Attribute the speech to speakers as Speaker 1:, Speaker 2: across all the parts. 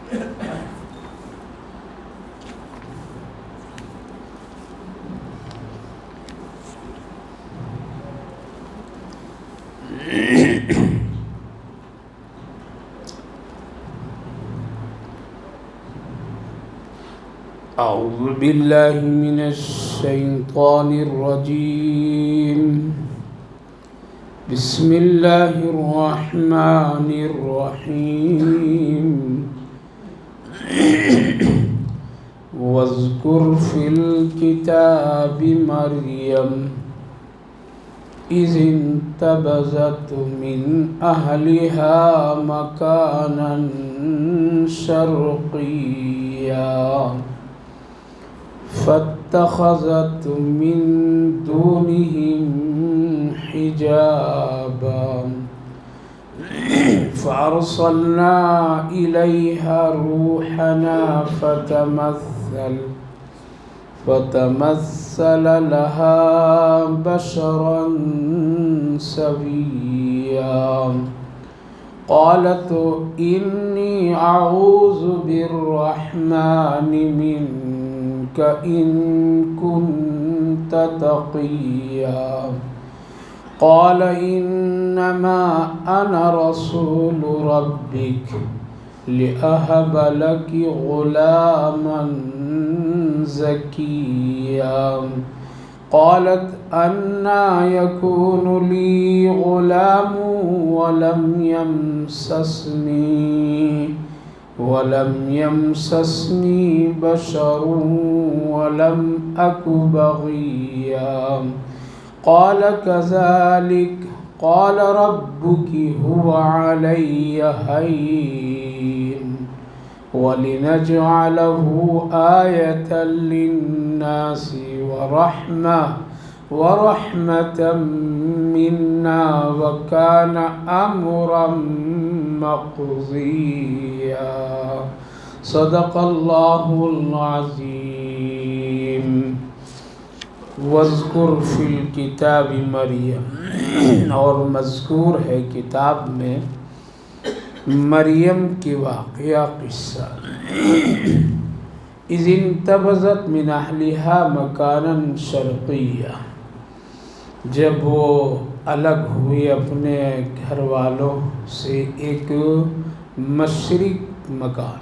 Speaker 1: أعوذ بالله من الشيطان الرجيم. بسم الله الرحمن الرحيم. واذكر في الكتاب مريم إذ انتبذت من أهلها مكانا شرقيا فاتخذت من دونهم حجابا فأرسلنا إليها روحنا فتمثل لها بشرا سويا قالت إني أعوذ بالرحمن منك إن كنت تقيا قال إنما أنا رسول ربك لأهب لك غلاما زكيا قالت أنى يكون لي غلام ولم يمسسني بشر ولم أك بغيا قال كذلك قال ربك هو علي هين ولنجعله آية للناس ورحمة منا وكان أمرا مقضيا. صدق الله العظيم. وَاذْكُرْ فِي الْكِتَابِ مریم، اور مذکور ہے کتاب میں مریم کے واقعہ قصہ. اِذِ انتبذت من اہلہا مکانا شرقیہ، جب وہ الگ ہوئی اپنے گھر والوں سے ایک مشرق مکان.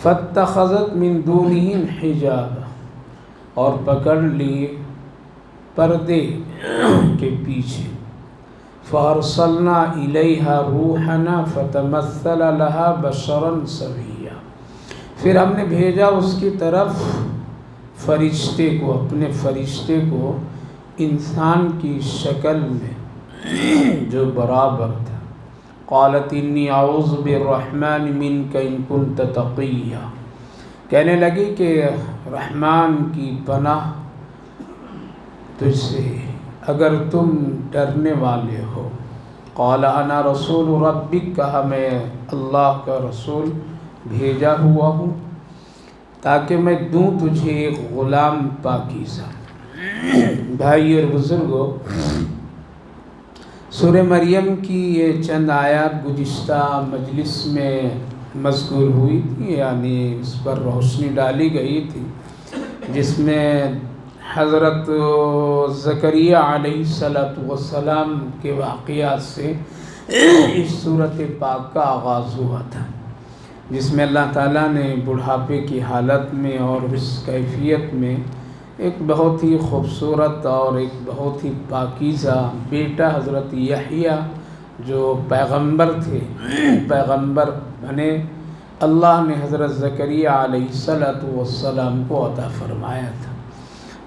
Speaker 1: فاتخذت من دونہم حجابا، اور پکڑ لی پردے کے پیچھے. فارسلنا الیہا روحنا فتمثل لہا بشرا سویا، پھر ہم نے بھیجا اس کی طرف فرشتے کو، اپنے فرشتے کو انسان کی شکل میں جو برابر تھا. قالت انی اعوذ بالرحمن منک ان کنت تقیا، کہنے لگی کہ رحمان کی پناہ تجھ سے اگر تم ڈرنے والے ہو. قال انا رسول ربک، کہا میں اللہ کا رسول بھیجا ہوا ہوں تاکہ میں دوں تجھے ایک غلام پاکیزہ. بھائی اور بزرگوں، سورہ مریم کی یہ چند آیات گزشتہ مجلس میں مذکور ہوئی تھی، یعنی اس پر روشنی ڈالی گئی تھی، جس میں حضرت زکریا علیہ السلام کے واقعات سے اس صورت پاک کا آغاز ہوا تھا، جس میں اللہ تعالیٰ نے بڑھاپے کی حالت میں اور اس کیفیت میں ایک بہت ہی خوبصورت اور ایک بہت ہی پاکیزہ بیٹا حضرت یحییٰ جو پیغمبر تھے، پیغمبر بنے، اللہ نے حضرت زکریا علیہ السلام کو عطا فرمایا تھا،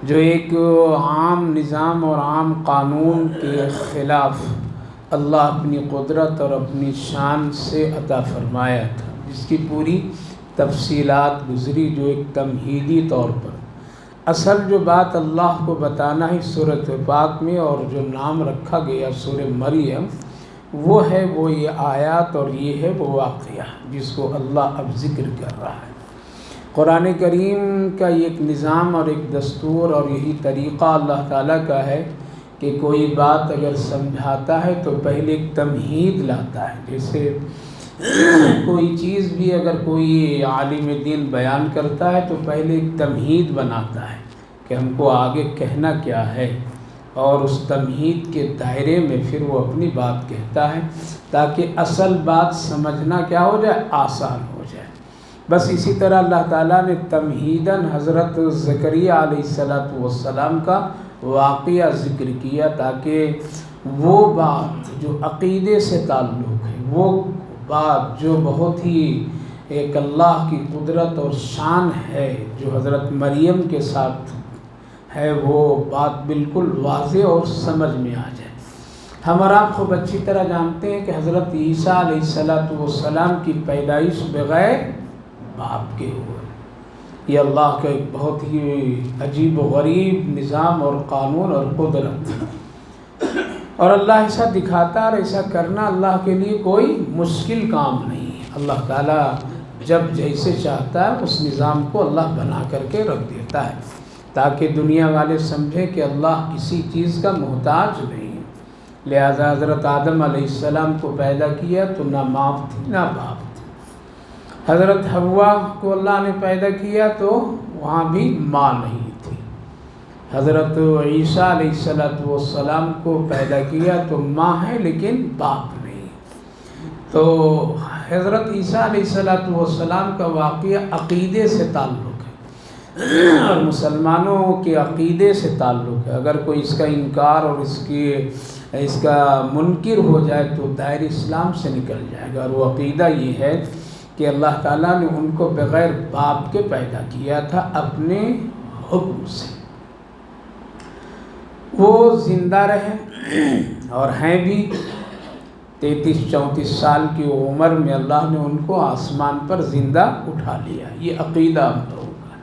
Speaker 1: جو ایک عام نظام اور عام قانون کے خلاف اللہ اپنی قدرت اور اپنی شان سے عطا فرمایا تھا، جس کی پوری تفصیلات گزری، جو ایک تمہیدی طور پر. اصل جو بات اللہ کو بتانا ہے سورۃ پاک میں اور جو نام رکھا گیا سورہ مریم، وہ ہے وہ یہ آیات اور یہ ہے وہ واقعہ جس کو اللہ اب ذکر کر رہا ہے. قرآن کریم کا یہ ایک نظام اور ایک دستور اور یہی طریقہ اللہ تعالیٰ کا ہے کہ کوئی بات اگر سمجھاتا ہے تو پہلے ایک تمہید لاتا ہے. جیسے کوئی چیز بھی اگر کوئی عالم دین بیان کرتا ہے تو پہلے ایک تمہید بناتا ہے کہ ہم کو آگے کہنا کیا ہے، اور اس تمہید کے دائرے میں پھر وہ اپنی بات کہتا ہے تاکہ اصل بات سمجھنا کیا ہو جائے، آسان ہو جائے۔ بس اسی طرح اللہ تعالیٰ نے تمہیداً حضرت زکریا علیہ السلام کا واقعہ ذکر کیا تاکہ وہ بات جو عقیدے سے تعلق ہے، وہ بات جو بہت ہی ایک اللہ کی قدرت اور شان ہے جو حضرت مریم کے ساتھ ہے، وہ بات بالکل واضح اور سمجھ میں آ جائے۔ ہم اور آپ خوب اچھی طرح جانتے ہیں کہ حضرت عیسیٰ علیہ السلام کی پیدائش بغیر باپ کے ہوئے۔ یہ اللہ کا ایک بہت ہی عجیب و غریب نظام اور قانون اور قدرت ہے، اور اللہ ایسا دکھاتا اور ایسا کرنا اللہ کے لیے کوئی مشکل کام نہیں ہے۔ اللہ تعالیٰ جب جیسے چاہتا ہے اس نظام کو اللہ بنا کر کے رکھ دیتا ہے تاکہ دنیا والے سمجھیں کہ اللہ کسی چیز کا محتاج نہیں ہے۔ لہذا حضرت آدم علیہ السلام کو پیدا کیا تو نہ ماں تھی نہ باپ تھی۔ حضرت حوا کو اللہ نے پیدا کیا تو وہاں بھی ماں نہیں تھی۔ حضرت عیسیٰ علیہ السلام کو پیدا کیا تو ماں ہے لیکن باپ نہیں۔ تو حضرت عیسیٰ علیہ السلام کا واقعہ عقیدے سے تعلق اور مسلمانوں کے عقیدے سے تعلق ہے۔ اگر کوئی اس کا انکار اور اس کا منکر ہو جائے تو دائرہ اسلام سے نکل جائے گا، اور وہ عقیدہ یہ ہے کہ اللہ تعالیٰ نے ان کو بغیر باپ کے پیدا کیا تھا اپنے حکم سے۔ وہ زندہ رہے اور ہیں بھی 33-34 سال کی عمر میں اللہ نے ان کو آسمان پر زندہ اٹھا لیا۔ یہ عقیدہ ہم لوگوں کا ہے۔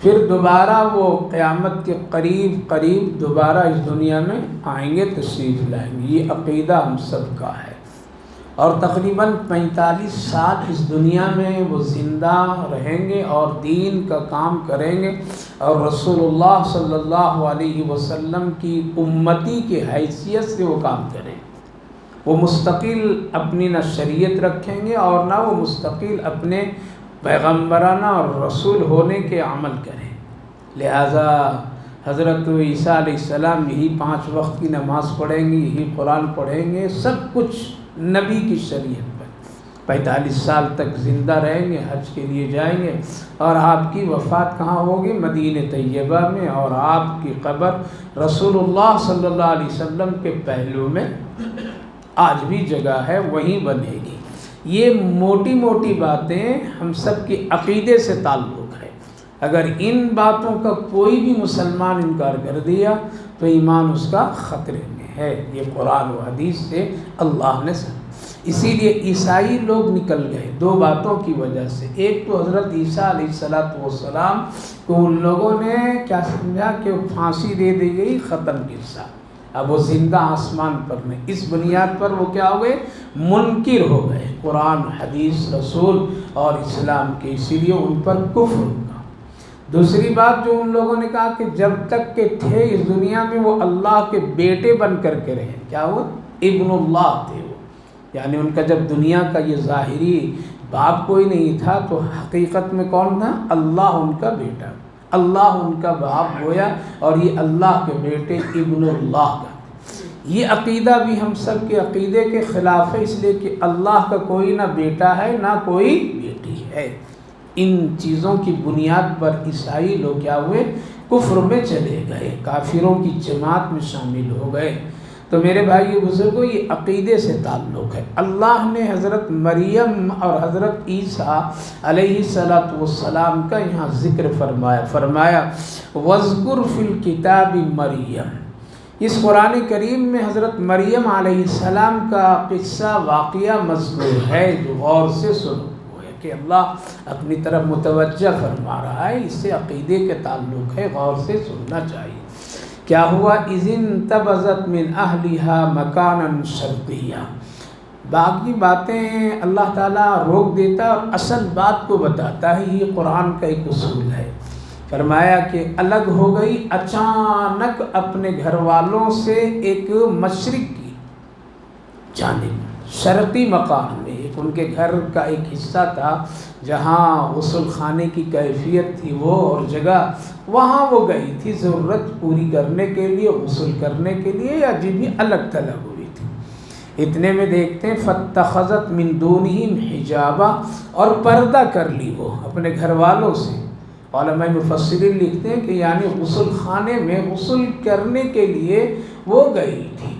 Speaker 1: پھر دوبارہ وہ قیامت کے قریب دوبارہ اس دنیا میں آئیں گے، تشریف لائیں گے۔ یہ عقیدہ ہم سب کا ہے، اور تقریباً 45 سال اس دنیا میں وہ زندہ رہیں گے اور دین کا کام کریں گے، اور رسول اللہ صلی اللہ علیہ وسلم کی امتی کی حیثیت سے وہ کام کریں۔ وہ مستقل اپنی نہ شریعت رکھیں گے اور نہ وہ مستقل اپنے پیغمبرانہ اور رسول ہونے کے عمل کریں۔ لہٰذا حضرت عیسیٰ علیہ السلام یہی 5 وقت کی نماز پڑھیں گے، یہی قرآن پڑھیں گے، سب کچھ نبی کی شریعت پر 45 سال تک زندہ رہیں گے، حج کے لیے جائیں گے، اور آپ کی وفات کہاں ہوگی؟ مدینہ طیبہ میں، اور آپ کی قبر رسول اللہ صلی اللہ علیہ وسلم کے پہلو میں آج بھی جگہ ہے، وہیں بنے گی۔ یہ موٹی موٹی باتیں ہم سب کے عقیدے سے تعلق ہے۔ اگر ان باتوں کا کوئی بھی مسلمان انکار کر دیا تو ایمان اس کا خطرے میں ہے۔ یہ قرآن و حدیث سے اللہ نے اسی لیے عیسائی لوگ نکل گئے 2 باتوں کی وجہ سے۔ ایک تو حضرت عیسیٰ علیہ السلام کو ان لوگوں نے کیا سمجھا کہ پھانسی دے دی گئی، ختم قصہ، اب وہ زندہ آسمان پر نہیں۔ اس بنیاد پر وہ کیا ہو گئے؟ منکر ہو گئے قرآن، حدیث، رسول اور اسلام کے، اسی لیے ان پر کفر ہوگا۔ دوسری بات جو ان لوگوں نے کہا کہ جب تک کہ تھے اس دنیا میں وہ اللہ کے بیٹے بن کر کے رہے، کیا ہوا؟ ابن اللہ تھے وہ، یعنی ان کا جب دنیا کا یہ ظاہری باپ کوئی نہیں تھا تو حقیقت میں کون تھا؟ اللہ ان کا بیٹا، اللہ ان کا باپ گویا، اور یہ اللہ کے بیٹے ابن اللہ کا۔ یہ عقیدہ بھی ہم سب کے عقیدے کے خلاف ہے، اس لیے کہ اللہ کا کوئی نہ بیٹا ہے نہ کوئی بیٹی ہے۔ ان چیزوں کی بنیاد پر عیسائی لوگ کیا ہوئے؟ کفر میں چلے گئے، کافروں کی جماعت میں شامل ہو گئے۔ تو میرے بھائی بزرگوں، یہ عقیدے سے تعلق ہے۔ اللہ نے حضرت مریم اور حضرت عیسیٰ علیہ السلام کا یہاں ذکر فرمایا وَاذْكُرْ فِي الْكِتَابِ مریم۔ اس قرآن کریم میں حضرت مریم علیہ السلام کا قصہ واقعہ مذکور ہے، جو غور سے سنو کہ اللہ اپنی طرف متوجہ فرما رہا ہے، اس سے عقیدے کے تعلق ہے، غور سے سننا چاہیے۔ کیا ہوا؟ اذ انتبذت من اہلھا مکانا شرقیا۔ باقی باتیں اللہ تعالیٰ روک دیتا اور اصل بات کو بتاتا ہے، یہ قرآن کا ایک اصول ہے۔ فرمایا کہ الگ ہو گئی اچانک اپنے گھر والوں سے ایک مشرق کی جانب، شرقی مقام میں، ایک ان کے گھر کا ایک حصہ تھا جہاں غسل خانے کی کیفیت تھی وہ اور جگہ، وہاں وہ گئی تھی ضرورت پوری کرنے کے لیے، غسل کرنے کے لیے، یا جی بھی الگ تھلگ ہوئی تھی۔ اتنے میں دیکھتے ہیں فاتخذت من دونہم حجابا، اور پردہ کر لی وہ اپنے گھر والوں سے۔ علماء مفسرین لکھتے ہیں کہ یعنی غسل خانے میں غسل کرنے کے لیے وہ گئی تھی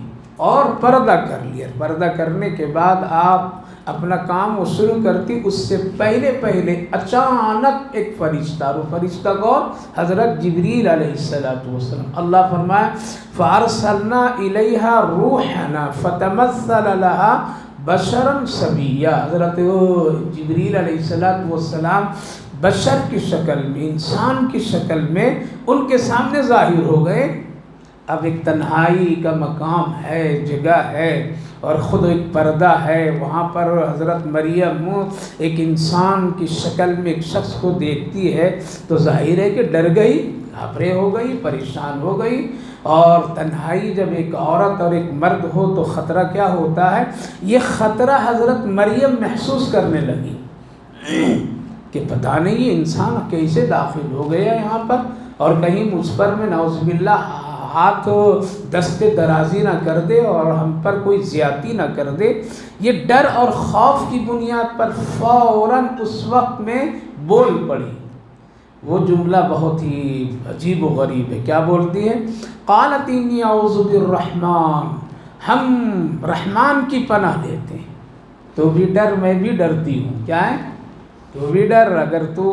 Speaker 1: اور پردہ کر لیا۔ پردہ کرنے کے بعد آپ اپنا کام وہ شروع کرتی، اس سے پہلے اچانک ایک فرشتہ، اور وہ فرشتہ کون؟ حضرت جبریل علیہ السلام۔ اللہ فرمائے فارسلنا الیہا روحنا فتمثل لہا بشرا سویا۔ حضرت جبریل علیہ السلام بشر کی شکل میں، انسان کی شکل میں ان کے سامنے ظاہر ہو گئے۔ اب ایک تنہائی کا مقام ہے، جگہ ہے، اور خود ایک پردہ ہے، وہاں پر حضرت مریم ایک انسان کی شکل میں ایک شخص کو دیکھتی ہے تو ظاہر ہے کہ ڈر گئی، گھبرے ہو گئی، پریشان ہو گئی۔ اور تنہائی جب ایک عورت اور ایک مرد ہو تو خطرہ کیا ہوتا ہے، یہ خطرہ حضرت مریم محسوس کرنے لگی کہ پتہ نہیں یہ انسان کیسے داخل ہو گیا یہاں پر، اور کہیں مجھ پر میں نعوذ باللہ ہاتھ دست درازی نہ کر دے اور ہم پر کوئی زیادتی نہ کر دے۔ یہ ڈر اور خوف کی بنیاد پر فوراً اس وقت میں بول پڑی۔ وہ جملہ بہت ہی عجیب و غریب ہے، کیا بولتی ہے؟ قالت انی اعوذ بالرحمن، ہم رحمان کی پناہ لیتے ہیں۔ تو بھی ڈر، میں بھی ڈرتی ہوں، کیا ہے؟ تو بھی ڈر، اگر تو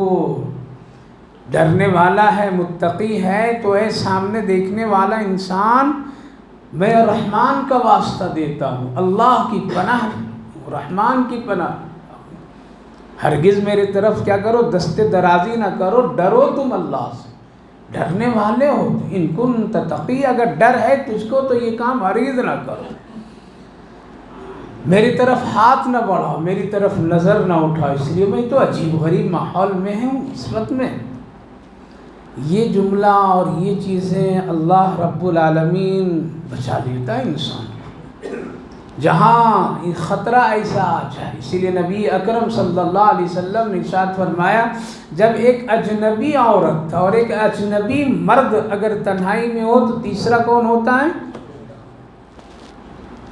Speaker 1: ڈرنے والا ہے، متقی ہے، تو اے سامنے دیکھنے والا انسان، میں رحمان کا واسطہ دیتا ہوں، اللہ کی پناہ، رحمان کی پناہ۔ ہرگز میرے طرف کیا کرو، دست درازی نہ کرو، ڈرو تم اللہ سے، ڈرنے والے ہو، ان کنت تقی، اگر ڈر ہے تجھ کو تو یہ کام ہرگز نہ کرو، میری طرف ہاتھ نہ بڑھاؤ، میری طرف نظر نہ اٹھاؤ، اس لیے میں تو عجیب غریب ماحول میں ہوں اس وقت میں۔ یہ جملہ اور یہ چیزیں اللہ رب العالمین بچا لیتا ہے انسان کو، جہاں خطرہ ایسا آ جائے۔ اسی لیے نبی اکرم صلی اللہ علیہ وسلم نے ارشاد فرمایا، جب ایک اجنبی عورت اور ایک اجنبی مرد اگر تنہائی میں ہو تو تیسرا کون ہوتا ہے؟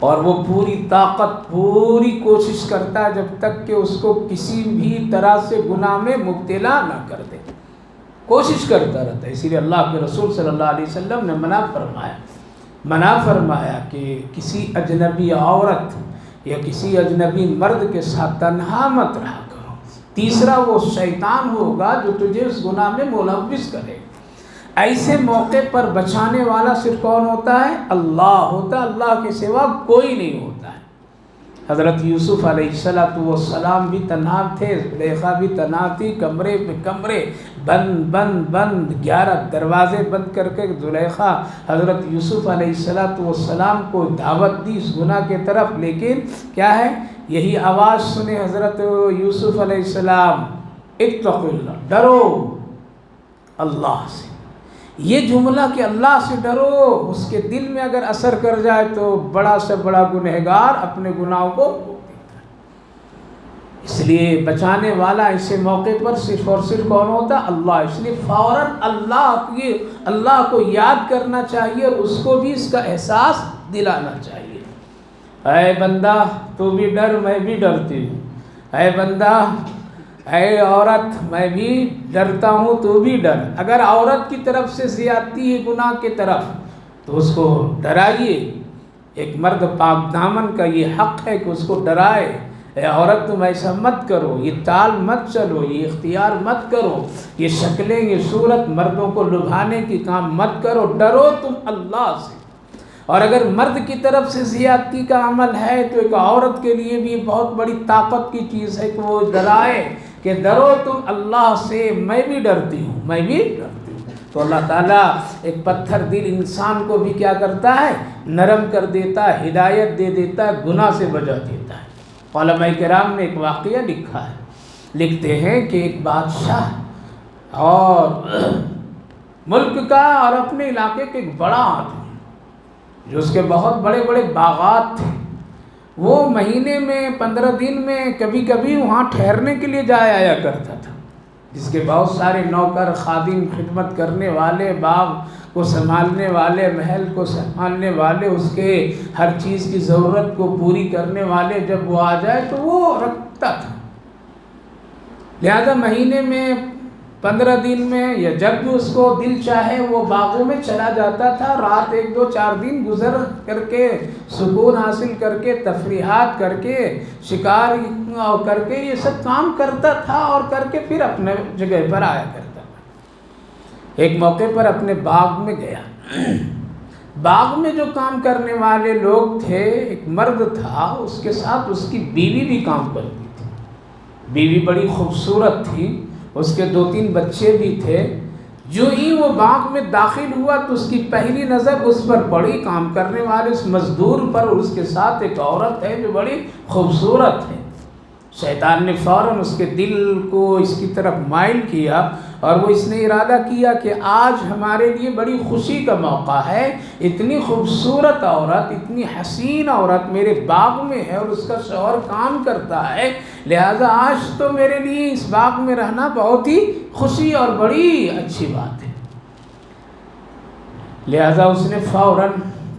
Speaker 1: اور وہ پوری طاقت، پوری کوشش کرتا ہے جب تک کہ اس کو کسی بھی طرح سے گناہ میں مبتلا نہ کر دے، کوشش کرتا رہتا ہے۔ اسی لیے اللہ کے رسول صلی اللہ علیہ وسلم نے منع فرمایا کہ کسی اجنبی عورت یا کسی اجنبی مرد کے ساتھ تنہا مت رہا کرو۔ تیسرا وہ شیطان ہوگا جو تجھے اس گناہ میں ملوث کرے۔ ایسے موقع پر بچانے والا صرف کون ہوتا ہے؟ اللہ ہوتا ہے، اللہ کے سوا کوئی نہیں ہوتا ہے۔ حضرت یوسف علیہ السلام بھی تنہا تھے، زلیخا بھی تنہا تھی، کمرے پہ کمرے بند 11 دروازے بند کر کے زلیخا حضرت یوسف علیہ السلام کو دعوت دی اس گناہ کے طرف، لیکن کیا ہے، یہی آواز سنے حضرت یوسف علیہ السلام، اتقوا اللہ، ڈرو اللہ سے۔ یہ جملہ کہ اللہ سے ڈرو، اس کے دل میں اگر اثر کر جائے تو بڑا سے بڑا گنہگار اپنے گناہوں کو دیتا ہے۔ اس لیے بچانے والا ایسے موقع پر صرف اور صرف کون ہوتا ہے؟ اللہ۔ اس لیے فوراً اللہ کو یاد کرنا چاہیے اور اس کو بھی اس کا احساس دلانا چاہیے۔ اے بندہ تو بھی ڈر، میں بھی ڈرتی ہوں، اے بندہ، اے عورت میں بھی ڈرتا ہوں، تو بھی ڈر۔ اگر عورت کی طرف سے زیادتی ہے گناہ کی طرف تو اس کو ڈرائیے۔ ایک مرد پاک دامن کا یہ حق ہے کہ اس کو ڈرائے، اے عورت تم ایسا مت کرو، یہ چال مت چلو، یہ اختیار مت کرو، یہ شکلیں، یہ صورت مردوں کو لبھانے کی کام مت کرو، ڈرو تم اللہ سے۔ اور اگر مرد کی طرف سے زیادتی کا عمل ہے تو ایک عورت کے لیے بھی بہت بڑی طاقت کی چیز ہے کہ وہ ڈرائے کہ ڈرو تم اللہ سے، میں بھی ڈرتی ہوں، میں بھی ڈرتی ہوں۔ تو اللہ تعالیٰ ایک پتھر دل انسان کو بھی کیا کرتا ہے، نرم کر دیتا ہے، ہدایت دے دیتا ہے، گناہ سے بچا دیتا ہے۔ علماء کرام نے ایک واقعہ لکھا ہے، لکھتے ہیں کہ ایک بادشاہ اور ملک کا اور اپنے علاقے کے ایک بڑا آدمی جو اس کے بہت بڑے بڑے باغات تھے، وہ مہینے میں 15 دن میں کبھی کبھی وہاں ٹھہرنے کے لیے جایا آیا کرتا تھا، جس کے بہت سارے نوکر خادم خدمت کرنے والے، باغ کو سنبھالنے والے، محل کو سنبھالنے والے، اس کے ہر چیز کی ضرورت کو پوری کرنے والے جب وہ آ جائے تو وہ رکھتا تھا۔ لہذا مہینے میں 15 دن میں یا جب بھی اس کو دل چاہے وہ باغوں میں چلا جاتا تھا، رات 1 2 4 دن گزر کر کے سکون حاصل کر کے تفریحات کر کے شکار کر کے یہ سب کام کرتا تھا، اور کر کے پھر اپنے جگہ پر آیا کرتا تھا۔ ایک موقع پر اپنے باغ میں گیا، باغ میں جو کام کرنے والے لوگ تھے، ایک مرد تھا، اس کے ساتھ اس کی بیوی بھی کام کرتی تھی۔ بیوی بڑی خوبصورت تھی، اس کے 2 3 بچے بھی تھے۔ جو ہی وہ باغ میں داخل ہوا تو اس کی پہلی نظر اس پر پڑی، کام کرنے والے اس مزدور پر، اور اس کے ساتھ ایک عورت ہے جو بڑی خوبصورت ہے۔ شیطان نے فوراً اس کے دل کو اس کی طرف مائل کیا، اور وہ اس نے ارادہ کیا کہ آج ہمارے لیے بڑی خوشی کا موقع ہے، اتنی خوبصورت عورت، اتنی حسین عورت میرے باغ میں ہے اور اس کا شوہر کام کرتا ہے، لہذا آج تو میرے لیے اس باغ میں رہنا بہت ہی خوشی اور بڑی اچھی بات ہے۔ لہذا اس نے فوراً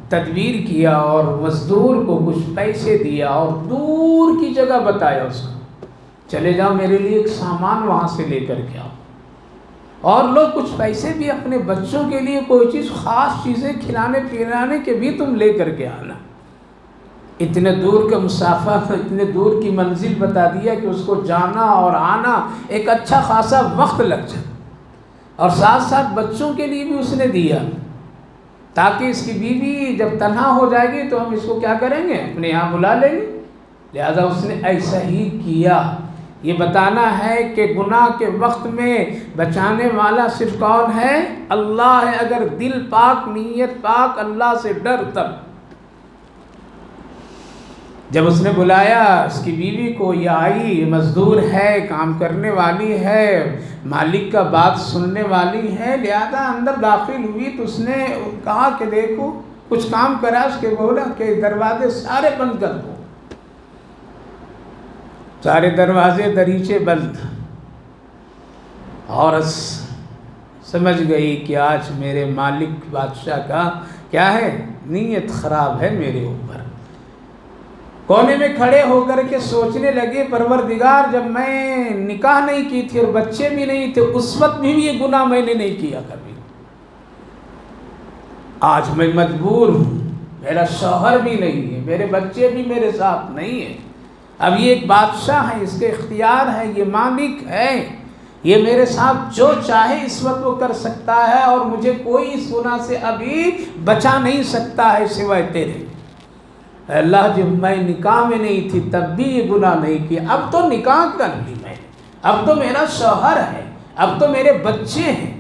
Speaker 1: تدبیر کیا اور مزدور کو کچھ پیسے دیا اور دور کی جگہ بتایا اس کو، چلے جاؤ میرے لیے ایک سامان وہاں سے لے کر کے آؤ، اور لوگ کچھ پیسے بھی اپنے بچوں کے لیے کوئی چیز، خاص چیزیں کھلانے پلانے کے بھی تم لے کر کے آنا۔ اتنے دور کا مسافہ، اتنے دور کی منزل بتا دیا کہ اس کو جانا اور آنا ایک اچھا خاصا وقت لگ جائے، اور ساتھ ساتھ بچوں کے لیے بھی اس نے دیا، تاکہ اس کی بیوی جب تنہا ہو جائے گی تو ہم اس کو کیا کریں گے، اپنے یہاں بلا لیں گے۔ لہذا اس نے ایسا ہی کیا۔ یہ بتانا ہے کہ گناہ کے وقت میں بچانے والا صرف کون ہے؟ اللہ ہے۔ اگر دل پاک، نیت پاک، اللہ سے ڈر تب۔ جب اس نے بلایا اس کی بیوی کو، یہ آئی، یہ مزدور ہے، کام کرنے والی ہے، مالک کا بات سننے والی ہے، لہذا اندر داخل ہوئی تو اس نے کہا کہ دیکھو کچھ کام کرا، اس کے بولا کہ دروازے سارے بند کر دو، سارے دروازے دریچے بند۔ عورت سمجھ گئی کہ آج میرے مالک بادشاہ کا کیا ہے، نیت خراب ہے میرے اوپر۔ کونے میں کھڑے ہو کر کے سوچنے لگے، پروردگار جب میں نکاح نہیں کی تھی اور بچے بھی نہیں تھے، اس وقت بھی یہ گناہ میں نے نہیں کیا کبھی، آج میں مجبور ہوں، میرا شوہر بھی نہیں ہے، میرے بچے بھی میرے ساتھ نہیں ہیں، اب یہ ایک بادشاہ ہے، اس کے اختیار ہے، یہ مالک ہے، یہ میرے ساتھ جو چاہے اس وقت وہ کر سکتا ہے، اور مجھے کوئی اس گناہ سے ابھی بچا نہیں سکتا ہے سوائے تیرے۔ اللہ جب میں نکاح میں نہیں تھی تب بھی یہ گناہ نہیں کیا، اب تو نکاح کر لی میں، اب تو میرا شوہر ہے، اب تو میرے بچے ہیں،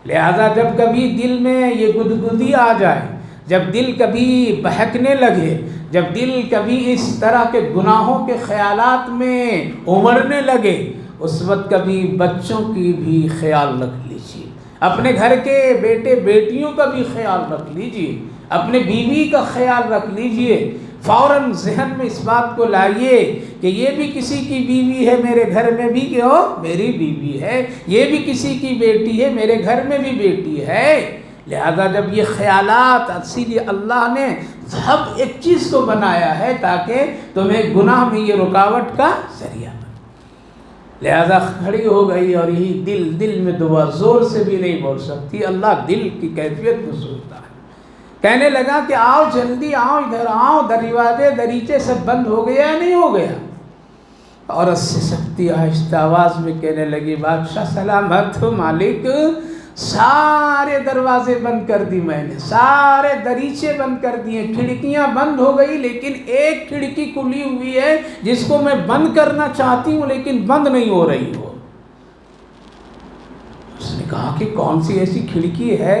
Speaker 1: لہذا جب کبھی دل میں یہ گدگدی آ جائے، جب دل کبھی بہکنے لگے، جب دل کبھی اس طرح کے گناہوں کے خیالات میں امڑنے لگے، اس وقت کبھی بچوں کی بھی خیال رکھ لیجیے، اپنے گھر کے بیٹے بیٹیوں کا بھی خیال رکھ لیجیے، اپنے بیوی کا خیال رکھ لیجئے، فوراً ذہن میں اس بات کو لائیے کہ یہ بھی کسی کی بیوی ہے، میرے گھر میں بھی کہ میری بیوی ہے، یہ بھی کسی کی بیٹی ہے، میرے گھر میں بھی بیٹی ہے۔ لہذا جب یہ خیالات، اسی لیے اللہ نے ہر ایک چیز کو بنایا ہے تاکہ تمہیں گناہ میں یہ رکاوٹ کا ذریعہ بنے۔ لہذا کھڑی ہو گئی، اور یہی دل میں دعا زور سے بھی نہیں بول سکتی، اللہ دل کی کیفیت کو سنتا ہے۔ کہنے لگا کہ آؤ جلدی آؤ، ادھر آؤ، دروازے دریچے سب بند ہو گیا یا نہیں ہو گیا؟ عورت سے سختی آہستہ آواز میں کہنے لگی، بادشاہ سلامت ہو مالک، سارے دروازے بند کر دی میں نے، سارے دریچے بند کر دیے، کھڑکیاں بند ہو گئی، لیکن ایک کھڑکی کھلی ہوئی ہے جس کو میں بند کرنا چاہتی ہوں لیکن بند نہیں ہو رہی ہو۔ اس نے کہا کہ کون سی ایسی کھڑکی ہے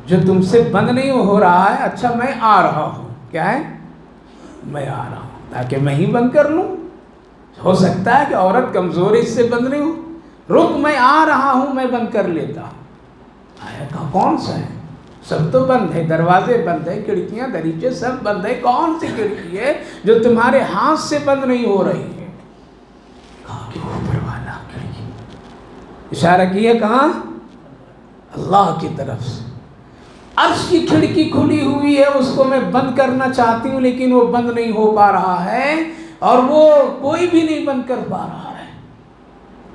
Speaker 1: جو تم سے بند نہیں ہو رہا ہے؟ اچھا میں آ رہا ہوں۔ کیا ہے؟ میں آ رہا ہوں تاکہ میں ہی بند کر لوں، ہو سکتا ہے کہ عورت کمزور اس سے بند نہیں ہو، رک میں آ رہا ہوں، میں بند کر لیتا ہوں۔ آیا کہا کون سا ہے؟ سب تو بند ہے، دروازے بند ہے، کھڑکیاں دریچے سب بند ہے، کون سی کھڑکی ہے جو تمہارے ہاتھ سے بند نہیں ہو رہی ہے؟ کہا کہ اوپر والا کھڑکی، اشارہ کیا کہاں؟ اللہ کی طرف سے۔ عرش کی کھڑکی کھلی ہوئی ہے، اس کو میں بند کرنا چاہتی ہوں لیکن وہ بند نہیں ہو پا رہا ہے، اور وہ کوئی بھی نہیں بند کر پا رہا ہے۔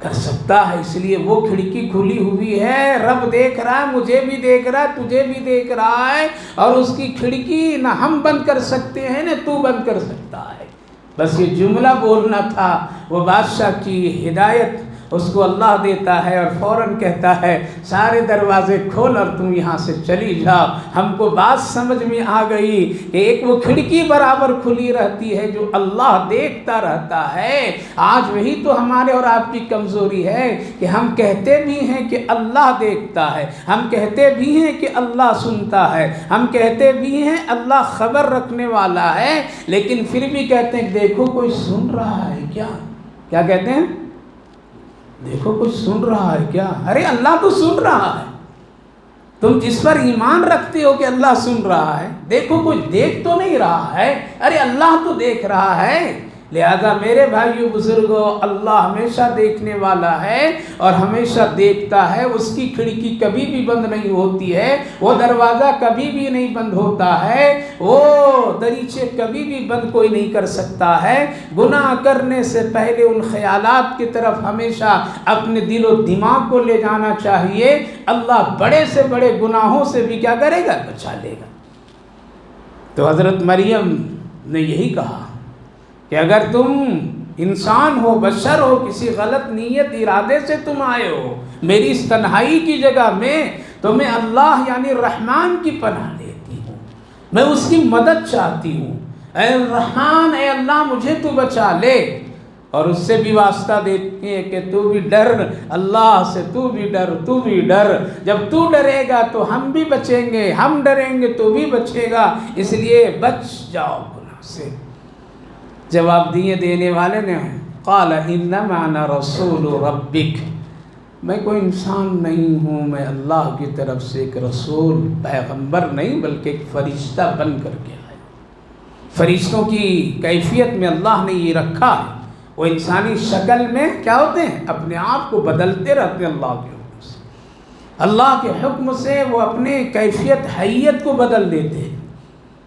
Speaker 1: کر سکتا ہے، اس لیے وہ کھڑکی کھلی ہوئی ہے، رب دیکھ رہا ہے، مجھے بھی دیکھ رہا ہے، تجھے بھی دیکھ رہا ہے، اور اس کی کھڑکی نہ ہم بند کر سکتے ہیں نہ تو بند کر سکتا ہے۔ بس یہ جملہ بولنا تھا، وہ بادشاہ کی ہدایت اس کو اللہ دیتا ہے اور فوراً کہتا ہے سارے دروازے کھول اور تم یہاں سے چلی جاؤ۔ ہم کو بات سمجھ میں آ گئی کہ ایک وہ کھڑکی برابر کھلی رہتی ہے جو اللہ دیکھتا رہتا ہے۔ آج وہی تو ہمارے اور آپ کی کمزوری ہے کہ ہم کہتے بھی ہیں کہ اللہ دیکھتا ہے، ہم کہتے بھی ہیں کہ اللہ سنتا ہے، ہم کہتے بھی ہیں اللہ خبر رکھنے والا ہے، لیکن پھر بھی کہتے ہیں دیکھو کوئی سن رہا ہے کیا؟ کیا کہتے ہیں؟ دیکھو کچھ سن رہا ہے کیا؟ ارے اللہ تو سن رہا ہے، تم جس پر ایمان رکھتے ہو کہ اللہ سن رہا ہے، دیکھو کچھ دیکھ تو نہیں رہا ہے، ارے اللہ تو دیکھ رہا ہے۔ لہذا میرے بھائیو بزرگوں، اللہ ہمیشہ دیکھنے والا ہے اور ہمیشہ دیکھتا ہے، اس کی کھڑکی کبھی بھی بند نہیں ہوتی ہے، وہ دروازہ کبھی بھی نہیں بند ہوتا ہے، وہ دریچے کبھی بھی بند کوئی نہیں کر سکتا ہے۔ گناہ کرنے سے پہلے ان خیالات کی طرف ہمیشہ اپنے دل و دماغ کو لے جانا چاہیے، اللہ بڑے سے بڑے گناہوں سے بھی کیا کرے گا؟ بچا لے گا۔ تو حضرت مریم نے یہی کہا کہ اگر تم انسان ہو، بشر ہو، کسی غلط نیت ارادے سے تم آئے ہو میری اس تنہائی کی جگہ میں، تو میں اللہ یعنی رحمان کی پناہ لیتی ہوں، میں اس کی مدد چاہتی ہوں۔ اے رحمان، اے اللہ مجھے تو بچا لے، اور اس سے بھی واسطہ دیتی ہے کہ تو بھی ڈر، اللہ سے تو بھی ڈر، تو بھی ڈر، جب تو ڈرے گا تو ہم بھی بچیں گے، ہم ڈریں گے تو بھی بچے گا، اس لیے بچ جاؤ گناہ سے۔ جواب دینے والے نے قال انما انا رسول ربک، میں کوئی انسان نہیں ہوں، میں اللہ کی طرف سے ایک رسول، پیغمبر نہیں بلکہ ایک فرشتہ بن کر کے آیا۔ فرشتوں کی کیفیت میں اللہ نے یہ رکھا ہے، وہ انسانی شکل میں کیا ہوتے ہیں؟ اپنے آپ کو بدلتے رہتے ہیں اللہ کے حکم سے، اللہ کے حکم سے وہ اپنے کیفیت حیت کو بدل دیتے ہیں۔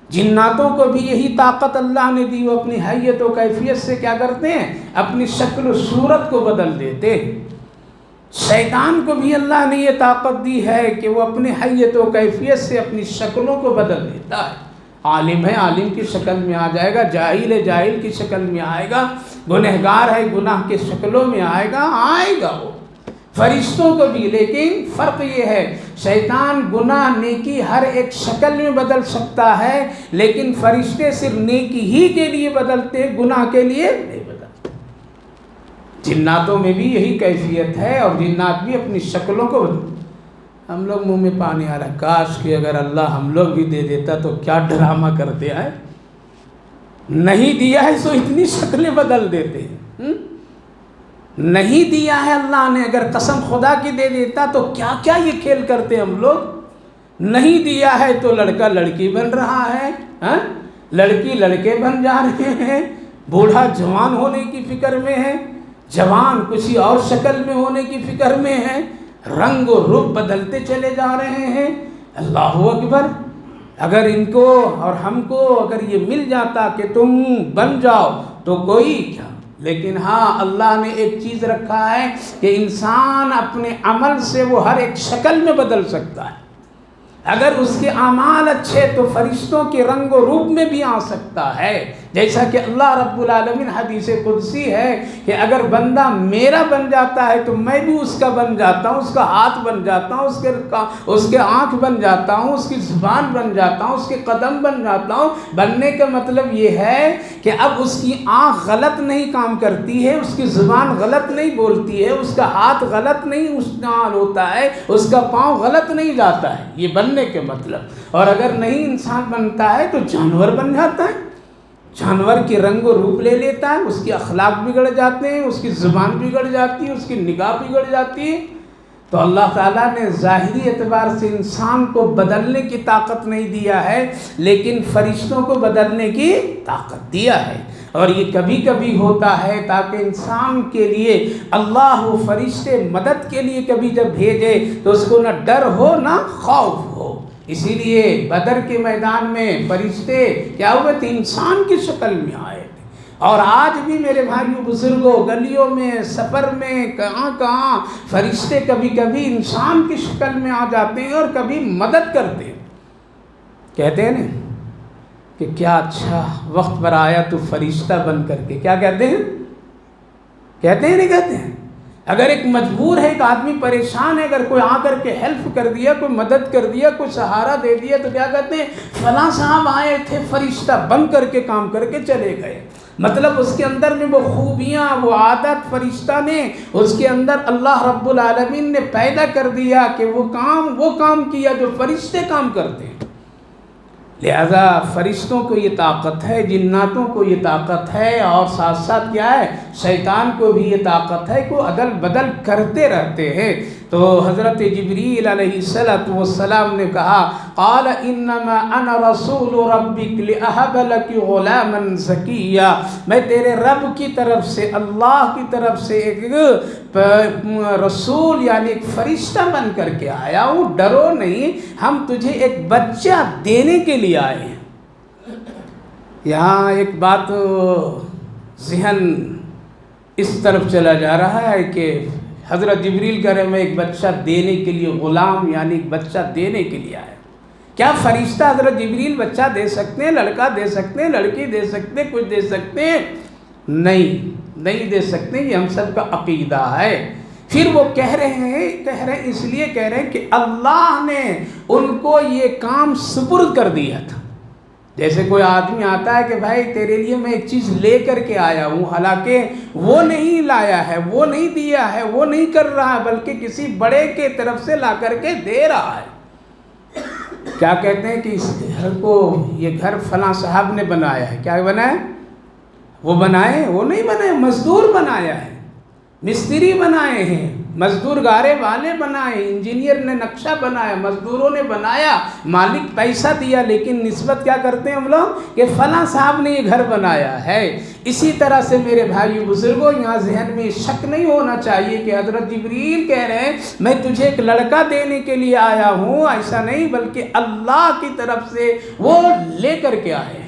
Speaker 1: جناتوں کو بھی یہی طاقت اللہ نے دی، وہ اپنی حیت و کیفیت سے کیا کرتے ہیں؟ اپنی شکل و صورت کو بدل دیتے ہیں۔ شیطان کو بھی اللہ نے یہ طاقت دی ہے کہ وہ اپنی حیت و کیفیت سے اپنی شکلوں کو بدل دیتا ہے۔ عالم ہے، عالم کی شکل میں آ جائے گا، جاہل ہے، جاہل کی شکل میں آئے گا، گنہگار ہے، گناہ کے شکلوں میں آئے گا وہ۔ فرشتوں کو بھی، لیکن فرق یہ ہے شیطان گناہ نیکی ہر ایک شکل میں بدل سکتا ہے، لیکن فرشتے صرف نیکی ہی کے لیے بدلتے، گناہ کے لیے نہیں بدلتے۔ جناتوں میں بھی یہی کیفیت ہے، اور جنات بھی اپنی شکلوں کو بدلتے۔ ہم لوگ منہ میں پانی آ رہا ہے، کاش کہ اگر اللہ ہم لوگ بھی دے دیتا تو کیا ڈرامہ کرتے ہیں، نہیں دیا ہے سو اتنی شکلیں بدل دیتے ہیں۔ نہیں دیا ہے اللہ نے، اگر قسم خدا کی دے دیتا تو کیا کیا یہ کھیل کرتے ہم لوگ۔ نہیں دیا ہے تو لڑکا لڑکی بن رہا ہے، لڑکی لڑکے بن جا رہے ہیں، بوڑھا جوان ہونے کی فکر میں ہے، جوان کسی اور شکل میں ہونے کی فکر میں ہے، رنگ و روپ بدلتے چلے جا رہے ہیں۔ اللہ اکبر! اگر ان کو اور ہم کو اگر یہ مل جاتا کہ تم بن جاؤ تو کوئی کیا، لیکن ہاں اللہ نے ایک چیز رکھا ہے کہ انسان اپنے عمل سے وہ ہر ایک شکل میں بدل سکتا ہے۔ اگر اس کے اعمال اچھے تو فرشتوں کے رنگ و روپ میں بھی آ سکتا ہے، جیسا کہ اللہ رب العالمین حدیث قدسی ہے کہ اگر بندہ میرا بن جاتا ہے تو میں بھی اس کا بن جاتا ہوں، اس کا ہاتھ بن جاتا ہوں، اس کے آنکھ بن جاتا ہوں، اس کی زبان بن جاتا ہوں، اس کے قدم بن جاتا ہوں۔ بننے کا مطلب یہ ہے کہ اب اس کی آنکھ غلط نہیں کام کرتی ہے، اس کی زبان غلط نہیں بولتی ہے، اس کا ہاتھ غلط نہیں استعمال ہوتا ہے، اس کا پاؤں غلط نہیں جاتا ہے، یہ بننے کے مطلب۔ اور اگر نہیں انسان بنتا ہے تو جانور بن جاتا ہے، جانور کے رنگ و روپ لے لیتا ہے، اس کے اخلاق بگڑ جاتے ہیں، اس کی زبان بگڑ جاتی ہے، اس کی نگاہ بگڑ جاتی ہے۔ تو اللہ تعالیٰ نے ظاہری اعتبار سے انسان کو بدلنے کی طاقت نہیں دیا ہے، لیکن فرشتوں کو بدلنے کی طاقت دیا ہے۔ اور یہ کبھی کبھی ہوتا ہے تاکہ انسان کے لیے اللہ و فرشتے مدد کے لیے کبھی جب بھیجے تو اس کو نہ ڈر ہو نہ خوف ہو۔ اسی لیے بدر کے میدان میں فرشتے کیا ہوئے تھے؟ انسان کی شکل میں آئے تھے۔ اور آج بھی میرے بھائیوں بزرگوں، گلیوں میں، سفر میں، کہاں کہاں فرشتے کبھی کبھی انسان کی شکل میں آ جاتے ہیں اور کبھی مدد کرتے ہیں۔ کہتے ہیں نا کہ کیا اچھا وقت پر آیا تو فرشتہ بن کر کے، کیا کہتے ہیں؟ کہتے ہیں نہیں کہتے ہیں؟ اگر ایک مجبور ہے، ایک آدمی پریشان ہے، اگر کوئی آ کر کے ہیلپ کر دیا، کوئی مدد کر دیا، کوئی سہارا دے دیا، تو کیا کہتے ہیں؟ فلاں صاحب آئے تھے، فرشتہ بن کر کے کام کر کے چلے گئے۔ مطلب اس کے اندر میں وہ خوبیاں، وہ عادت فرشتہ نے اس کے اندر اللہ رب العالمین نے پیدا کر دیا کہ وہ کام کیا جو فرشتے کام کرتے ہیں۔ لہذا فرشتوں کو یہ طاقت ہے، جناتوں کو یہ طاقت ہے، اور ساتھ ساتھ کیا ہے؟ شیطان کو بھی یہ طاقت ہے کہ عدل بدل کرتے رہتے ہیں۔ تو حضرت جبریل علیہ السلام نے کہا قال انما انا رسول ربک لأہب لک غلاما زکیا، میں تیرے رب کی طرف سے، اللہ کی طرف سے ایک رسول یعنی ایک فرشتہ بن کر کے آیا ہوں، ڈرو نہیں، ہم تجھے ایک بچہ دینے کے لیے آئے ہیں۔ یہاں ایک بات ذہن اس طرف چلا جا رہا ہے کہ حضرت جبریل کہہ رہے میں ایک بچہ دینے کے لیے، غلام یعنی ایک بچہ دینے کے لیے آیا۔ کیا فرشتہ حضرت جبریل بچہ دے سکتے ہیں؟ لڑکا دے سکتے ہیں؟ لڑکی دے سکتے ہیں؟ کچھ دے سکتے ہیں؟ نہیں دے سکتے۔ یہ ہم سب کا عقیدہ ہے۔ پھر وہ کہہ رہے ہیں اس لیے کہہ رہے ہیں کہ اللہ نے ان کو یہ کام سپرد کر دیا تھا۔ جیسے کوئی آدمی آتا ہے کہ بھائی تیرے لیے میں ایک چیز لے کر کے آیا ہوں، حالانکہ وہ نہیں لایا ہے، وہ نہیں دیا ہے، وہ نہیں کر رہا ہے، بلکہ کسی بڑے کے طرف سے لا کر کے دے رہا ہے۔ کیا کہتے ہیں کہ اس گھر کو، یہ گھر فلاں صاحب نے بنایا ہے۔ کیا بنایا؟ وہ بنائے؟ وہ نہیں بنائے، مزدور بنایا ہے، مستری بنائے ہیں، مزدور گارے والے بنائے، انجینئر نے نقشہ بنایا، مزدوروں نے بنایا، مالک پیسہ دیا، لیکن نسبت کیا کرتے ہیں ہم لوگ کہ فلاں صاحب نے یہ گھر بنایا ہے۔ اسی طرح سے میرے بھائیو بزرگوں، یہاں ذہن میں شک نہیں ہونا چاہیے کہ حضرت جبریل کہہ رہے ہیں میں تجھے ایک لڑکا دینے کے لیے آیا ہوں، ایسا نہیں، بلکہ اللہ کی طرف سے وہ لے کر کے آئے ہیں۔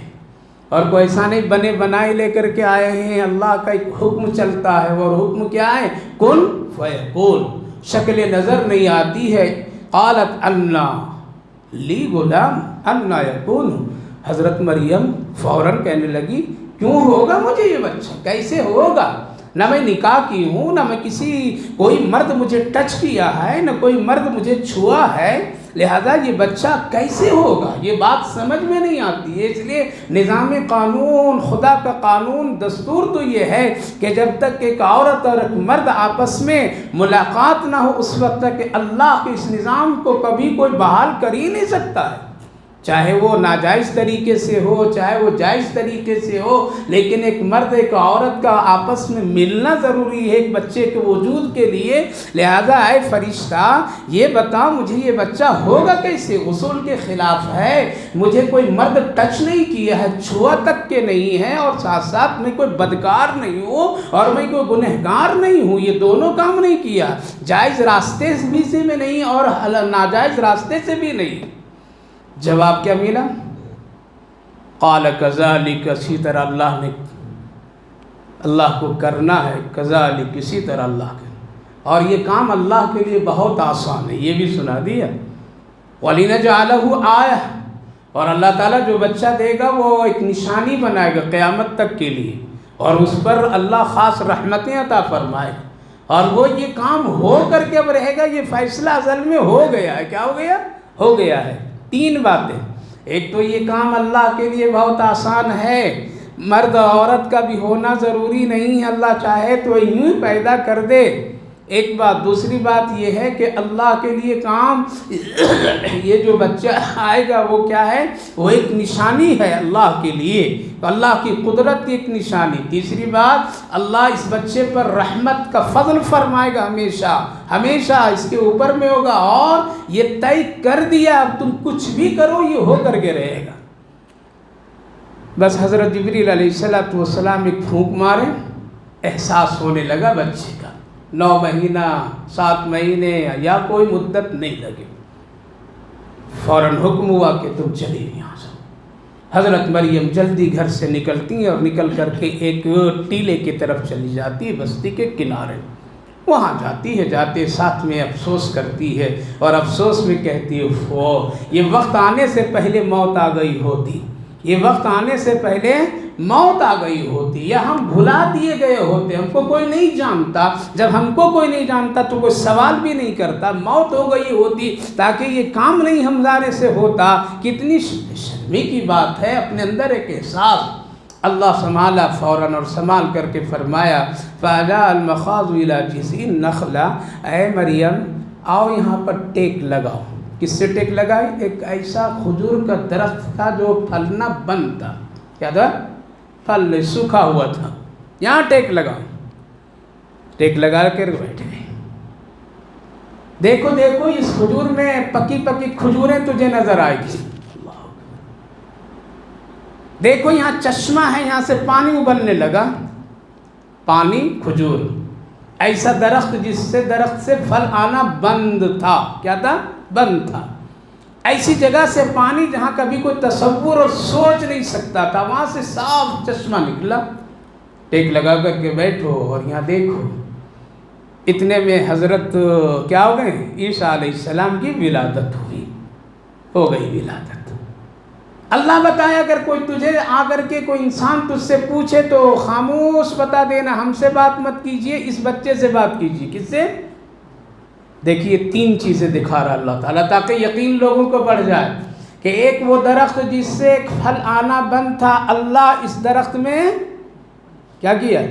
Speaker 1: اور کوئی ایسا نہیں بنے بنائے لے کر کے آئے ہیں، اللہ کا ایک حکم چلتا ہے، اور حکم کیا ہے؟ کن فیکون۔ شکل نظر نہیں آتی ہے۔ قالت انا لی غلام انا یکون، حضرت مریم فوراً کہنے لگی کیوں ہوگا مجھے یہ بچہ، کیسے ہوگا؟ نہ میں نکاح کی ہوں، نہ میں کوئی مرد مجھے ٹچ کیا ہے، نہ کوئی مرد مجھے چھوا ہے، لہذا یہ بچہ کیسے ہوگا؟ یہ بات سمجھ میں نہیں آتی ہے۔ اس لیے نظام قانون، خدا کا قانون، دستور تو یہ ہے کہ جب تک ایک عورت اور ایک مرد آپس میں ملاقات نہ ہو اس وقت تک اللہ کے اس نظام کو کبھی کوئی بحال کر ہی نہیں سکتا ہے، چاہے وہ ناجائز طریقے سے ہو، چاہے وہ جائز طریقے سے ہو، لیکن ایک مرد ایک عورت کا آپس میں ملنا ضروری ہے ایک بچے کے وجود کے لیے۔ لہذا اے فرشتہ یہ بتا مجھے یہ بچہ ہوگا کیسے؟ اصول کے خلاف ہے، مجھے کوئی مرد ٹچ نہیں کیا ہے، چھوا تک کے نہیں ہے، اور ساتھ ساتھ میں کوئی بدکار نہیں ہوں اور میں کوئی گنہگار نہیں ہوں، یہ دونوں کام نہیں کیا، جائز راستے سے بھی نہیں اور ناجائز راستے سے بھی نہیں۔ جواب کیا ملا؟ قال کذالک، اسی طرح اللہ کو کرنا ہے، کذالک اسی طرح اللہ کے، اور یہ کام اللہ کے لیے بہت آسان ہے، یہ بھی سنا دیا۔ وَلِنَجْعَلَهُ آیَةً، اور اللہ تعالیٰ جو بچہ دے گا وہ ایک نشانی بنائے گا قیامت تک کے لیے، اور اس پر اللہ خاص رحمتیں عطا فرمائے گا، اور وہ یہ کام ہو کر کے اب رہے گا، یہ فیصلہ ازل میں ہو گیا ہے۔ کیا ہو گیا؟ ہو گیا ہے۔ تین باتیں، ایک تو یہ کام اللہ کے لیے بہت آسان ہے، مرد عورت کا بھی ہونا ضروری نہیں ہے، اللہ چاہے تو یوں پیدا کر دے۔ ایک بات، دوسری بات یہ ہے کہ اللہ کے لیے کام یہ جو بچہ آئے گا وہ کیا ہے؟ وہ ایک نشانی ہے اللہ کے لیے، اللہ کی قدرت کی ایک نشانی۔ تیسری بات، اللہ اس بچے پر رحمت کا فضل فرمائے گا، ہمیشہ ہمیشہ اس کے اوپر میں ہوگا، اور یہ طے کر دیا اب تم کچھ بھی کرو یہ ہو کر کے رہے گا۔ بس حضرت جبریل علیہ السلام ایک پھونک مارے، احساس ہونے لگا بچے کا، 9 مہینہ 7 مہینے یا کوئی مدت نہیں لگی، فوراً حکم ہوا کہ تم چلی یہاں سے۔ حضرت مریم جلدی گھر سے نکلتی ہیں اور نکل کر کے ایک ٹیلے کی طرف چلی جاتی ہے، بستی کے کنارے، وہاں جاتی ہے، جاتے ساتھ میں افسوس کرتی ہے، اور افسوس میں کہتی ہے یہ وقت آنے سے پہلے موت آ گئی ہوتی، یہ وقت آنے سے پہلے موت آ گئی ہوتی، یا ہم بھلا دیے گئے ہوتے، ہم کو کوئی نہیں جانتا، جب ہم کو کوئی نہیں جانتا تو کوئی سوال بھی نہیں کرتا، موت ہو گئی ہوتی تاکہ یہ کام نہیں ہمارے سے ہوتا۔ کتنی شرمی کی بات ہے، اپنے اندر ایک احساس اللہ سنبھالا فوراً، اور سنبھال کر کے فرمایا فَأَجَاءَ الْمَخَاضُ إِلَىٰ جِذْعِ النَّخْلَةِ، اے مریم آؤ یہاں پر ٹیک لگاؤ۔ کس سے ٹیک لگائی؟ ایک ایسا کھجور کا درخت تھا جو پھلنا بند تھا، کیا تھا؟ پھل سوکھا ہوا تھا، یہاں ٹیک لگاؤ۔ ٹیک لگا کر بیٹھ گئے۔ دیکھو دیکھو اس کھجور میں پکی پکی کھجوریں تجھے نظر آئے گی، دیکھو یہاں چشمہ ہے، یہاں سے پانی ابلنے لگا، پانی کھجور، ایسا درخت جس سے درخت سے پھل آنا بند تھا، کیا تھا؟ بند تھا۔ ایسی جگہ سے پانی جہاں کبھی کوئی تصور اور سوچ نہیں سکتا تھا، وہاں سے صاف چشمہ نکلا۔ ٹیک لگا کر کے بیٹھو اور یہاں دیکھو۔ اتنے میں حضرت کیا ہو گئے؟ عیسیٰ علیہ السلام کی ولادت ہوئی، ہو گئی ولادت۔ اللہ بتایا اگر کوئی تجھے آ کر کے کوئی انسان تجھ سے پوچھے تو خاموش بتا دینا، ہم سے بات مت کیجئے، اس بچے سے بات کیجئے۔ کس سے؟ دیکھیے 3 چیزیں دکھا رہا اللہ تعالیٰ تاکہ یقین لوگوں کو بڑھ جائے کہ ایک وہ درخت جس سے ایک پھل آنا بند تھا، اللہ اس درخت میں کیا کیا؟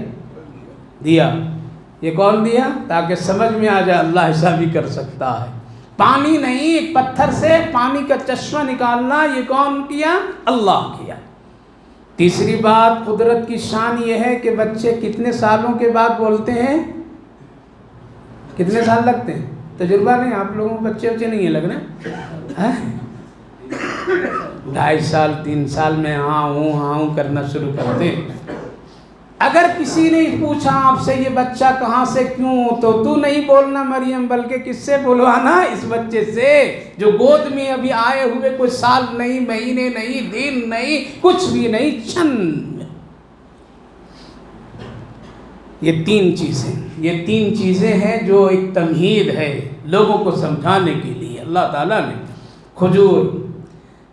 Speaker 1: دیا۔ یہ کون دیا؟ تاکہ سمجھ میں آ جائے اللہ ایسا بھی کر سکتا ہے۔ پانی نہیں، ایک پتھر سے پانی کا چشمہ نکالنا، یہ کون کیا؟ اللہ کیا۔ تیسری بات، قدرت کی شان یہ ہے کہ بچے کتنے سالوں کے بعد بولتے ہیں؟ کتنے سال لگتے ہیں؟ تجربہ نہیں، آپ لوگوں کو بچے نہیں ہیں لگنا، 2.5 سال 3 سال میں ہاں ہوں کرنا شروع کرتے ہیں۔ اگر کسی نے پوچھا آپ سے یہ بچہ کہاں سے کیوں، تو نہیں بولنا مریم، بلکہ کس سے بلوانا؟ اس بچے سے جو گود میں ابھی آئے ہوئے، کوئی سال نہیں، مہینے نہیں، دن نہیں، کچھ بھی نہیں، چند۔ یہ 3 چیزیں ہیں جو ایک تمہید ہے لوگوں کو سمجھانے کے لیے اللہ تعالیٰ نے۔ کھجور،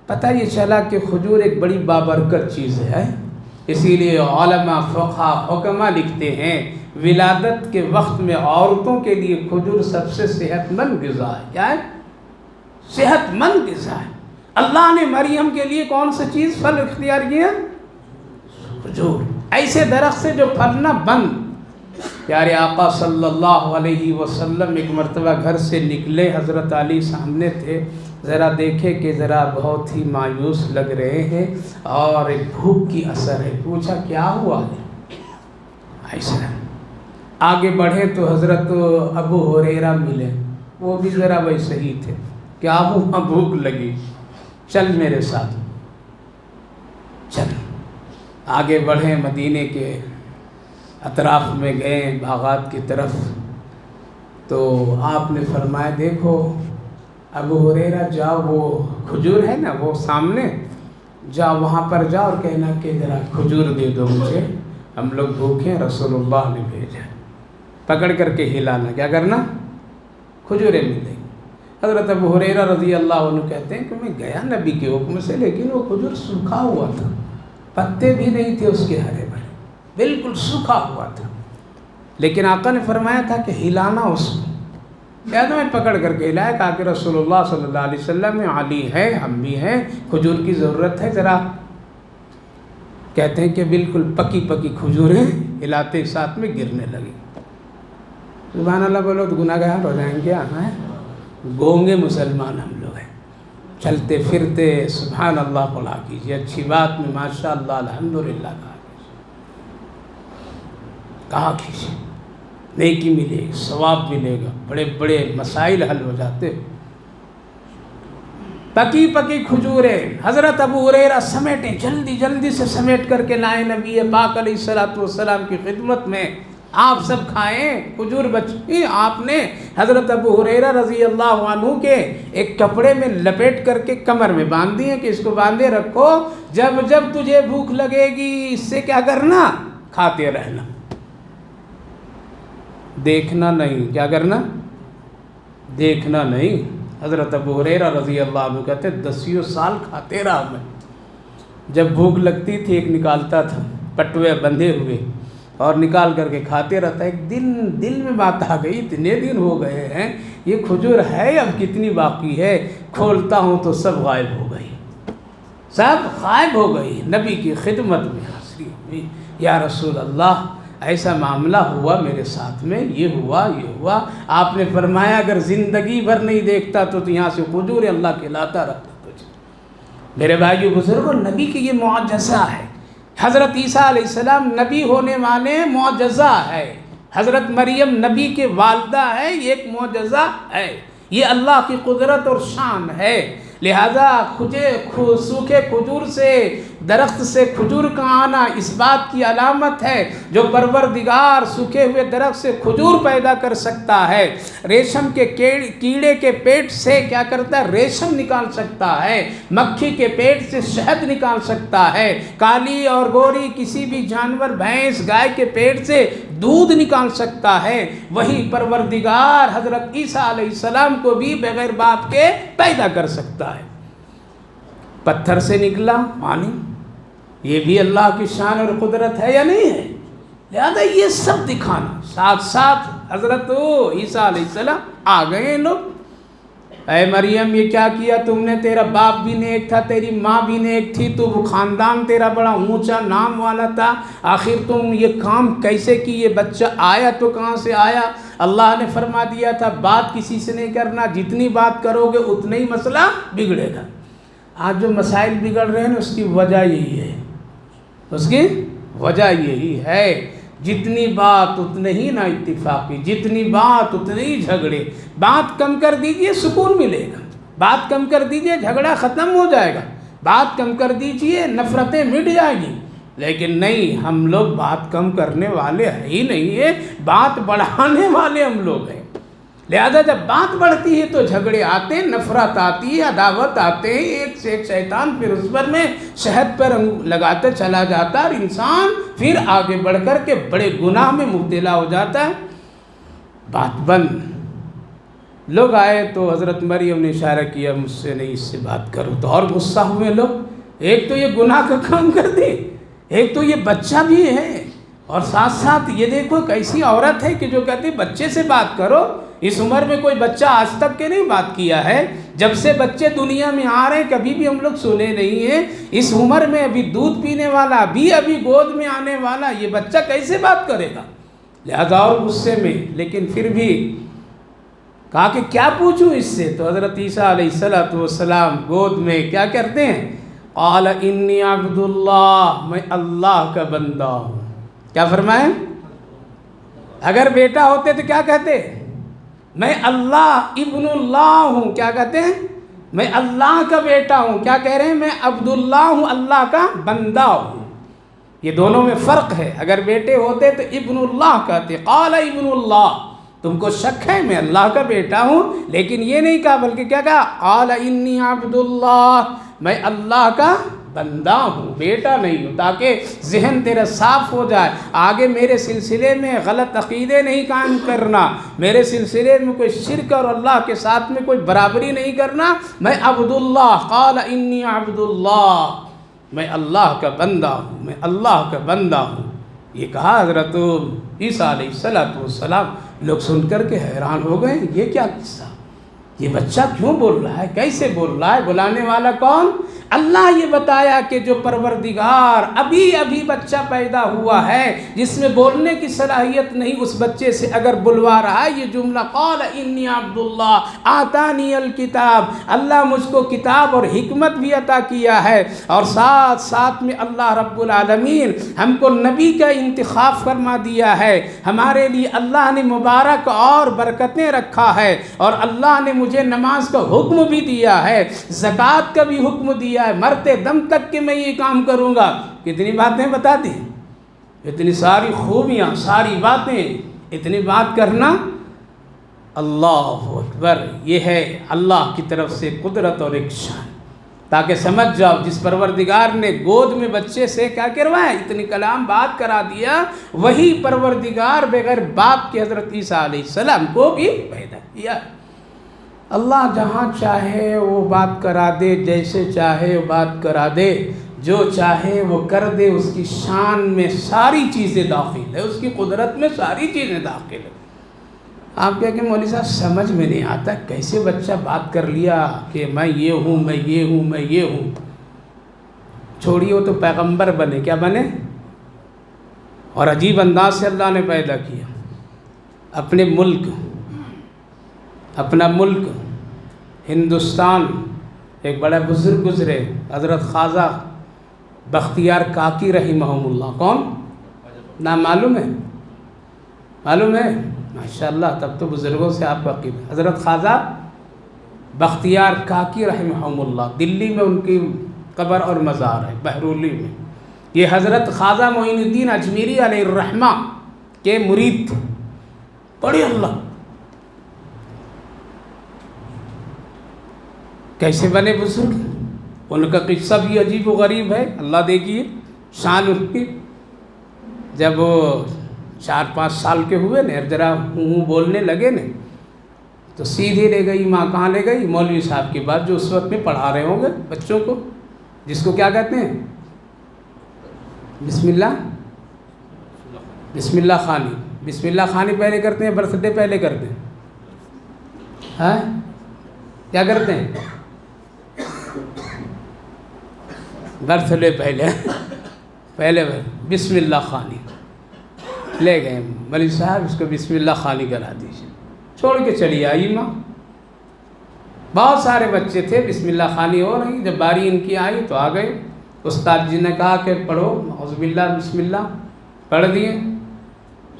Speaker 1: پتہ یہ چلا کہ کھجور ایک بڑی بابرکت چیز ہے، اسی لیے علماء فقہاء حکماء لکھتے ہیں ولادت کے وقت میں عورتوں کے لیے کھجور سب سے صحت مند غذا ہے۔ کیا ہے؟ صحت مند غذا ہے۔ اللہ نے مریم کے لیے کون سی چیز، پھل اختیار کیا؟ کھجور، ایسے درخت سے جو پھلنا بند۔ پیارے آقا صلی اللہ علیہ وسلم ایک مرتبہ گھر سے نکلے، حضرت علی سامنے تھے، ذرا دیکھے کہ ذرا بہت ہی مایوس لگ رہے ہیں اور ایک بھوک کی اثر ہے، پوچھا کیا ہوا ہے؟ ایسا آگے بڑھے تو حضرت ابو ہریرہ ملے، وہ بھی ذرا ویسے ہی تھے، کیا ہوا؟ بھوک لگی، چل میرے ساتھ چل۔ آگے بڑھے، مدینے کے اطراف میں گئے، باغات کی طرف، تو آپ نے فرمایا دیکھو ابو ہریرہ جاؤ، وہ کھجور ہے نا وہ سامنے، جاؤ وہاں پر جاؤ اور کہنا کہ ذرا کھجور دے دو مجھے، ہم لوگ بھوکے ہیں، رسول اللہ نے بھیجا۔ پکڑ کر کے ہلانا، کیا کرنا؟ کھجوریں ملیں۔ حضرت ابو ہریرہ رضی اللہ عنہ کہتے ہیں کہ میں گیا نبی کے حکم سے، لیکن وہ کھجور سوکھا ہوا تھا، پتے بھی نہیں تھے اس کے ہرے بھرے، بالکل سوکھا ہوا تھا، لیکن آقا نے فرمایا تھا کہ ہلانا اس کو۔ کیا تو میں پکڑ کر کے ہلایا، کہا کہ رسول اللہ صلی اللہ علیہ وسلم میں علی ہے، ہم بھی ہیں، کھجور کی ضرورت ہے ذرا۔ کہتے ہیں کہ بالکل پکی پکی کھجوریں ہلاتے ساتھ میں گرنے لگی۔ سبحان اللہ بولو تو گناہ گار ہو جائیں گے. ہیں گونگے مسلمان ہم لوگ ہیں. چلتے پھرتے سبحان اللہ پڑھا کیجیے. اچھی بات میں ماشاء اللہ الحمدللہ کہا کیجیے. نیکی ملے گی، ثواب ملے گا، بڑے بڑے مسائل حل ہو جاتے. پکی پکی کھجوریں حضرت ابو ہریرہ سمیٹیں، جلدی جلدی سے سمیٹ کر کے لائے نبی پاک علیہ الصلوۃ والسلام کی خدمت میں. آپ سب کھائیں. کھجور بچی آپ نے حضرت ابو ہریرہ رضی اللہ عنہ کے ایک کپڑے میں لپیٹ کر کے کمر میں باندھ دیے کہ اس کو باندھے رکھو، جب جب تجھے بھوک لگے گی اس سے کیا کرنا؟ کھاتے رہنا، دیکھنا نہیں. کیا کرنا؟ دیکھنا نہیں. حضرت ابو ہریرہ رضی اللہ عنہ کہتے 10 سال کھاتے رہا میں. جب بھوک لگتی تھی ایک نکالتا تھا پٹوے بندھے ہوئے اور نکال کر کے کھاتے رہتا. ایک دن دل میں بات آ گئی، اتنے دن ہو گئے ہیں یہ کھجور ہے اب کتنی باقی ہے. کھولتا ہوں تو سب غائب ہو گئی، سب غائب ہو گئی. نبی کی خدمت میں حاضری ہوئی. یا رسول اللہ ایسا معاملہ ہوا میرے ساتھ میں، یہ ہوا یہ ہوا. آپ نے فرمایا اگر زندگی بھر نہیں دیکھتا تو یہاں سے کھجور اللہ کھلاتا رہتا تجھے. میرے بھائیو بزرگوں، نبی کی یہ معجزہ ہے. حضرت عیسیٰ علیہ السلام نبی ہونے والے معجزہ ہے. حضرت مریم نبی کے والدہ ہے، یہ ایک معجزہ ہے. یہ اللہ کی قدرت اور شان ہے. لہذا سوکھے کھجور سے، درخت سے کھجور کا آنا اس بات کی علامت ہے جو پروردگار سوکھے ہوئے درخت سے کھجور پیدا کر سکتا ہے. ریشم کے کیڑے کے پیٹ سے کیا کرتا ہے؟ ریشم نکال سکتا ہے. مکھی کے پیٹ سے شہد نکال سکتا ہے. کالی اور گوری کسی بھی جانور، بھینس گائے کے پیٹ سے دودھ نکال سکتا ہے. وہی پروردگار حضرت عیسیٰ علیہ السلام کو بھی بغیر باپ کے پیدا کر سکتا ہے. پتھر سے نکلا پانی، یہ بھی اللہ کی شان اور قدرت ہے یا نہیں ہے؟ لہذا یہ سب دکھانا. ساتھ ساتھ حضرت عیسیٰ علیہ السلام آ گئے لوگ. اے مریم یہ کیا کیا تم نے؟ تیرا باپ بھی نیک تھا، تیری ماں بھی نیک تھی، تو وہ خاندان تیرا بڑا اونچا نام والا تھا، آخر تم یہ کام کیسے کی؟ یہ بچہ آیا تو کہاں سے آیا؟ اللہ نے فرما دیا تھا بات کسی سے نہیں کرنا، جتنی بات کرو گے اتنا ہی مسئلہ بگڑے گا. آج جو مسائل بگڑ رہے ہیں اس کی وجہ یہی ہے، اس کی وجہ یہی ہے. جتنی بات اتنے ہی نا اتفاقی، جتنی بات اتنے ہی جھگڑے. بات کم کر دیجئے سکون ملے گا، بات کم کر دیجئے جھگڑا ختم ہو جائے گا، بات کم کر دیجئے نفرتیں مٹ جائیں گی. لیکن نہیں، ہم لوگ بات کم کرنے والے ہیں ہی نہیں ہیں، بات بڑھانے والے ہم لوگ ہیں. لہذا جب بات بڑھتی ہے تو جھگڑے آتے ہیں، نفرت آتی ہے، عداوت آتے ہیں. ایک سے ایک شیطان پھر اس پر میں شہد پر لگاتے چلا جاتا ہے اور انسان پھر آگے بڑھ کر کے بڑے گناہ میں مبتلا ہو جاتا ہے. بات بند. لوگ آئے تو حضرت مریم نے اشارہ کیا مجھ سے نہیں، اس سے بات کرو، تو اور غصہ ہوئے لوگ. ایک تو یہ گناہ کا کام کر دے، ایک تو یہ بچہ بھی ہے، اور ساتھ ساتھ یہ دیکھو کیسی عورت ہے کہ جو کہتی بچے سے بات کرو. اس عمر میں کوئی بچہ آج تک کے نہیں بات کیا ہے. جب سے بچے دنیا میں آ رہے ہیں کبھی بھی ہم لوگ سنے نہیں ہیں. اس عمر میں ابھی دودھ پینے والا، ابھی گود میں آنے والا یہ بچہ کیسے بات کرے گا؟ لہذا اور غصے میں، لیکن پھر بھی کہا کہ کیا پوچھوں اس سے؟ تو حضرت عیسیٰ علیہ السلام گود میں کیا کرتے ہیں؟ قال انی عبد اللہ، میں اللہ کا بندہ ہوں. کیا فرمائیں؟ اگر بیٹا ہوتے تو کیا کہتے؟ میں اللہ ابن اللہ ہوں. کیا کہتے ہیں؟ میں اللہ کا بیٹا ہوں. کیا کہہ رہے ہیں؟ میں عبداللہ ہوں، اللہ کا بندہ ہوں. یہ دونوں میں فرق ہے. اگر بیٹے ہوتے تو ابن اللہ کہتے. قال ابن اللہ، تم کو شک ہے میں اللہ کا بیٹا ہوں، لیکن یہ نہیں کہا بلکہ کیا کہا؟ قال انی عبداللہ، میں اللہ کا بندہ ہوں، بیٹا نہیں ہوں. تاکہ ذہن تیرا صاف ہو جائے. آگے میرے سلسلے میں غلط عقیدے نہیں قائم کرنا، میرے سلسلے میں کوئی شرک اور اللہ کے ساتھ میں کوئی برابری نہیں کرنا. میں عبداللہ، قال انی عبداللہ، میں اللہ کا بندہ ہوں، میں اللہ کا بندہ ہوں. یہ کہا حضرت عیسیٰ علیہ السلام. لوگ سن کر کے حیران ہو گئے، یہ کیا قصہ؟ یہ بچہ کیوں بول رہا ہے؟ کیسے بول رہا ہے؟ بلانے والا کون؟ اللہ یہ بتایا کہ جو پروردگار ابھی ابھی بچہ پیدا ہوا ہے جس میں بولنے کی صلاحیت نہیں، اس بچے سے اگر بلوا رہا ہے یہ جملہ قال انی عبداللہ آتانی الکتاب، اللہ مجھ کو کتاب اور حکمت بھی عطا کیا ہے، اور ساتھ ساتھ میں اللہ رب العالمین ہم کو نبی کا انتخاب فرما دیا ہے، ہمارے لیے اللہ نے مبارک اور برکتیں رکھا ہے، اور اللہ نے مجھے نماز کا حکم بھی دیا ہے، زکوٰۃ کا بھی حکم دیا ہے، مرتے دم تک کہ میں یہ کام کروں گا۔ کتنی باتیں بتا دی، اتنی ساری خوبیاں، ساری باتیں، اتنی بات کرنا، اللہ اکبر، یہ ہے اللہ کی طرف سے قدرت اور ایک شان، تاکہ سمجھ جاؤ جس پروردگار نے گود میں بچے سے کیا کروایا، اتنی کلام بات کرا دیا، وہی پروردگار بغیر باپ کے حضرت عیسیٰ علیہ السلام کو بھی پیدا کیا۔ اللہ جہاں چاہے وہ بات کرا دے، جیسے چاہے وہ بات کرا دے، جو چاہے وہ کر دے، اس کی شان میں ساری چیزیں داخل ہے، اس کی قدرت میں ساری چیزیں داخل ہے۔ آپ کہہ کہ مولوی صاحب سمجھ میں نہیں آتا کیسے بچہ بات کر لیا کہ میں یہ ہوں، میں یہ ہوں، میں یہ ہوں۔ چھوڑیے، وہ تو پیغمبر بنے، کیا بنے؟ اور عجیب انداز سے اللہ نے پیدا کیا۔ اپنے ملک، اپنا ملک ہندوستان، ایک بڑا بزرگ گزرے حضرت خواجہ بختیار کاکی رحمہم اللہ، کون؟ نام معلوم ہے؟ معلوم ہے؟ ماشاءاللہ، تب تو بزرگوں سے آپ واقف ہیں۔ حضرت خواجہ بختیار کاکی رحمہم اللہ، دلی میں ان کی قبر اور مزار ہے، بہرولی میں۔ یہ حضرت خواجہ معین الدین اجمیری علیہ الرحمہ کے مرید تھے، بڑے اللہ۔ کیسے بنے بزرگ؟ ان کا قصہ بھی عجیب و غریب ہے، اللہ دیکھیے شان ان کی۔ جب وہ 4-5 سال کے ہوئے نا، ذرا ہوں بولنے لگے نا، تو سیدھے لے گئی ماں، کہاں لے گئی؟ مولوی صاحب کی بات، جو اس وقت میں پڑھا رہے ہوں گے بچوں کو، جس کو کیا کہتے ہیں؟ بسم اللہ، بسم اللہ خوانی۔ بسم اللہ خوانی پہلے کرتے ہیں، برتھ ڈے پہلے کرتے ہیں؟ ہاں، کیا کرتے ہیں؟ برتھ ڈے پہلے بسم اللہ خوانی لے گئے مولوی صاحب، اس کو بسم اللہ خوانی کرا دیجیے، چھوڑ کے چلی آئی ماں۔ بہت سارے بچے تھے، بسم اللہ خوانی ہو رہی، جب باری ان کی آئی تو آ گئے۔ استاد جی نے کہا کہ پڑھو اعوذ باللہ بسم اللہ، پڑھ دیے۔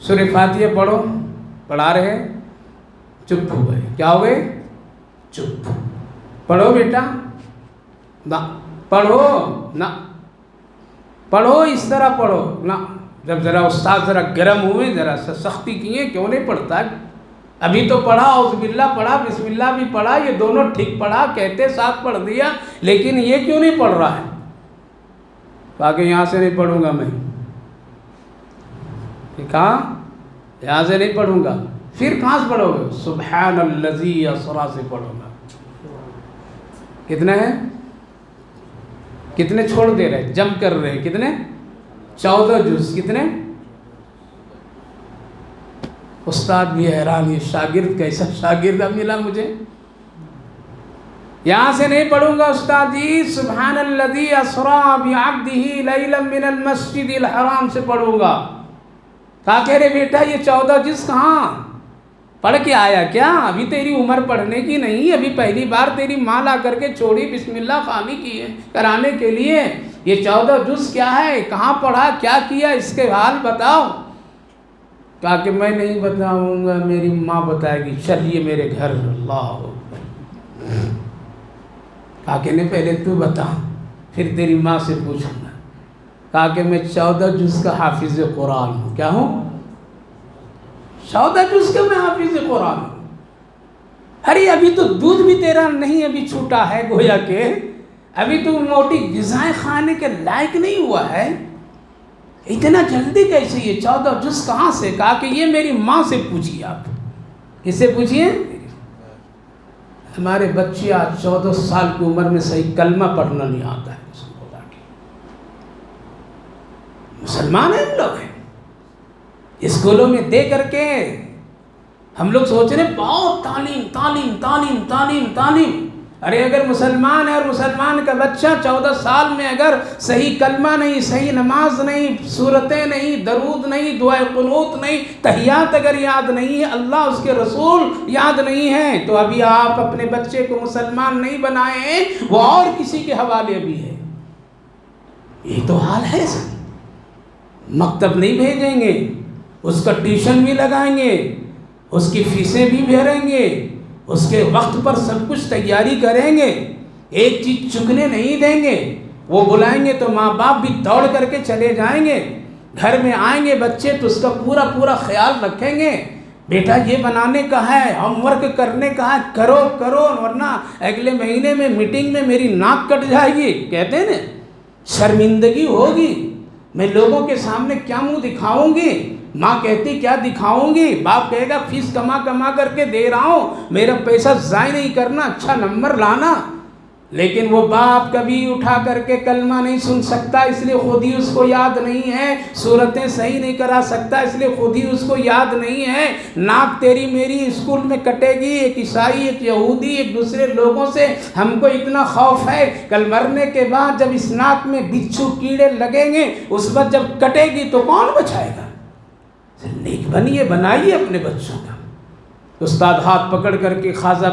Speaker 1: سورہ فاتحہ پڑھو، پڑھا رہے، چپ ہو گئے۔ کیا ہو گئے؟ چپ۔ پڑھو بیٹا، نہ پڑھو، نہ پڑھو، اس طرح پڑھو نہ۔ جب ذرا استاد ذرا گرم ہوئے، ذرا سختی کیے، کیوں نہیں پڑھتا؟ ابھی تو پڑھا، اعوذ باللہ پڑھا، بسم اللہ بھی پڑھا، یہ دونوں ٹھیک پڑھا، کہتے ساتھ پڑھ دیا، لیکن یہ کیوں نہیں پڑھ رہا ہے؟ کہا کہ یہاں سے نہیں پڑھوں گا میں۔ کہا یہاں سے نہیں پڑھوں گا، پھر کہاں سے پڑھو گے؟ سبحان الذی اسریٰ سے پڑھوں گا۔ کتنے ہیں؟ کتنے چھوڑ دے رہے، جم کر رہے، کتنے؟ 14 جز۔ کتنے؟ استاد بھی حیران، یہ شاگرد کیسا شاگرد ملا مجھے، یہاں سے نہیں پڑھوں گا استاد جی، سبحان الذی اسریٰ بعبدہ لیلا من المسجد الحرام سے پڑھوں گا۔ کہا کہ رے بیٹا یہ 14 جز کہاں پڑھ کے آیا کیا؟ ابھی تیری عمر پڑھنے کی نہیں، ابھی پہلی بار تیری ماں لا کر کے چھوڑی بسم اللہ خوانی کی ہے کرانے کے لیے، یہ 14 جز کیا ہے؟ کہاں پڑھا، کیا کیا، اس کے حال بتاؤ۔ کہا کہ میں نہیں بتاؤں گا، میری ماں بتائے گی، چلیے میرے گھر۔ اللہ کہا کہ نہیں، پہلے تو بتا، پھر تیری ماں سے پوچھوں گا۔ کہا کہ میں 14 جز کا حافظ قرآن ہوں۔ کیا ہوں؟ 14 جز کا میں حافظ قرآن ہوں۔ ارے ابھی تو دودھ بھی تیرا نہیں ابھی چھوٹا ہے، گویا کہ ابھی تو موٹی غذائیں کھانے کے لائق نہیں ہوا ہے، اتنا جلدی کیسے یہ 14 جز کہاں سے؟ کہا کہ یہ میری ماں سے پوچھیے، آپ کس سے پوچھیے؟ ہمارے بچے آج 14 سال کی عمر میں صحیح کلمہ پڑھنا نہیں آتا ہے، مسلمان ہیں ہم لوگ ہیں، اسکولوں میں دے کر کے ہم لوگ سوچ رہے بہت تعلیم تعلیم تعلیم تعلیم تعلیم، ارے اگر مسلمان ہے اور مسلمان کا بچہ 14 سال میں اگر صحیح کلمہ نہیں، صحیح نماز نہیں، سورتیں نہیں، درود نہیں، دعائے قنوت نہیں، تحیات اگر یاد نہیں ہے، اللہ اس کے رسول یاد نہیں ہیں، تو ابھی آپ اپنے بچے کو مسلمان نہیں بنائے ہیں، وہ اور کسی کے حوالے بھی ہے۔ یہ تو حال ہے سر، مکتب نہیں بھیجیں گے، اس کا ٹیوشن بھی لگائیں گے، اس کی فیسیں بھی بھریں گے، اس کے وقت پر سب کچھ تیاری کریں گے، ایک چیز چکنے نہیں دیں گے، وہ بلائیں گے تو ماں باپ بھی دوڑ کر کے چلے جائیں گے، گھر میں آئیں گے بچے تو اس کا پورا خیال رکھیں گے، بیٹا یہ بنانے کا ہے، ہوم ورک کرنے کا ہے، کرو ورنہ اگلے مہینے میں میٹنگ میں میری ناک کٹ جائے گی، کہتے ہیں نا، شرمندگی ہوگی، میں لوگوں کے سامنے کیا منہ دکھاؤں گی، ماں کہتی کیا دکھاؤں گی، باپ کہے گا فیس کما کر کے دے رہا ہوں، میرا پیسہ ضائع نہیں کرنا، اچھا نمبر لانا، لیکن وہ باپ کبھی اٹھا کر کے کلمہ نہیں سن سکتا، اس لیے خود ہی اس کو یاد نہیں ہے، سورتیں صحیح نہیں کرا سکتا، اس لیے خود ہی اس کو یاد نہیں ہے، ناک تیری میری اسکول میں کٹے گی، ایک عیسائی، ایک یہودی، ایک دوسرے لوگوں سے ہم کو اتنا خوف ہے، کل مرنے کے بعد جب اس ناک میں بچھو کیڑے لگیں گے، اس وقت جب کٹے گی تو کون بچائے گا؟ نیک بنائیے اپنے بچوں کا۔ استاد ہاتھ پکڑ کر کے خواجہ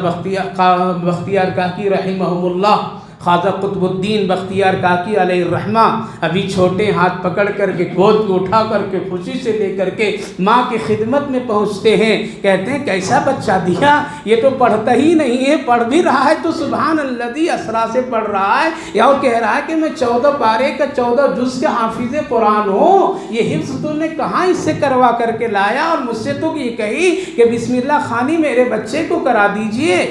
Speaker 1: بختیار کاکی رحمہم اللہ، خواجہ قطب الدین بختیار کاکی علیہ الرحمہ، ابھی چھوٹے، ہاتھ پکڑ کر کے گود کو اٹھا کر کے خوشی سے لے کر کے ماں کی خدمت میں پہنچتے ہیں، کہتے ہیں کیسا بچہ دیا، یہ تو پڑھتا ہی نہیں ہے، پڑھ بھی رہا ہے تو سبحان الذی اسرا سے پڑھ رہا ہے، یا وہ کہہ رہا ہے کہ میں 14 پارے کا 14 جز کے حافظ قرآن ہوں، یہ حفظ تو نے کہاں اس سے کروا کر کے لایا، اور مجھ سے تو یہ کہی کہ بسم اللہ خوانی میرے بچے کو کرا دیجئے۔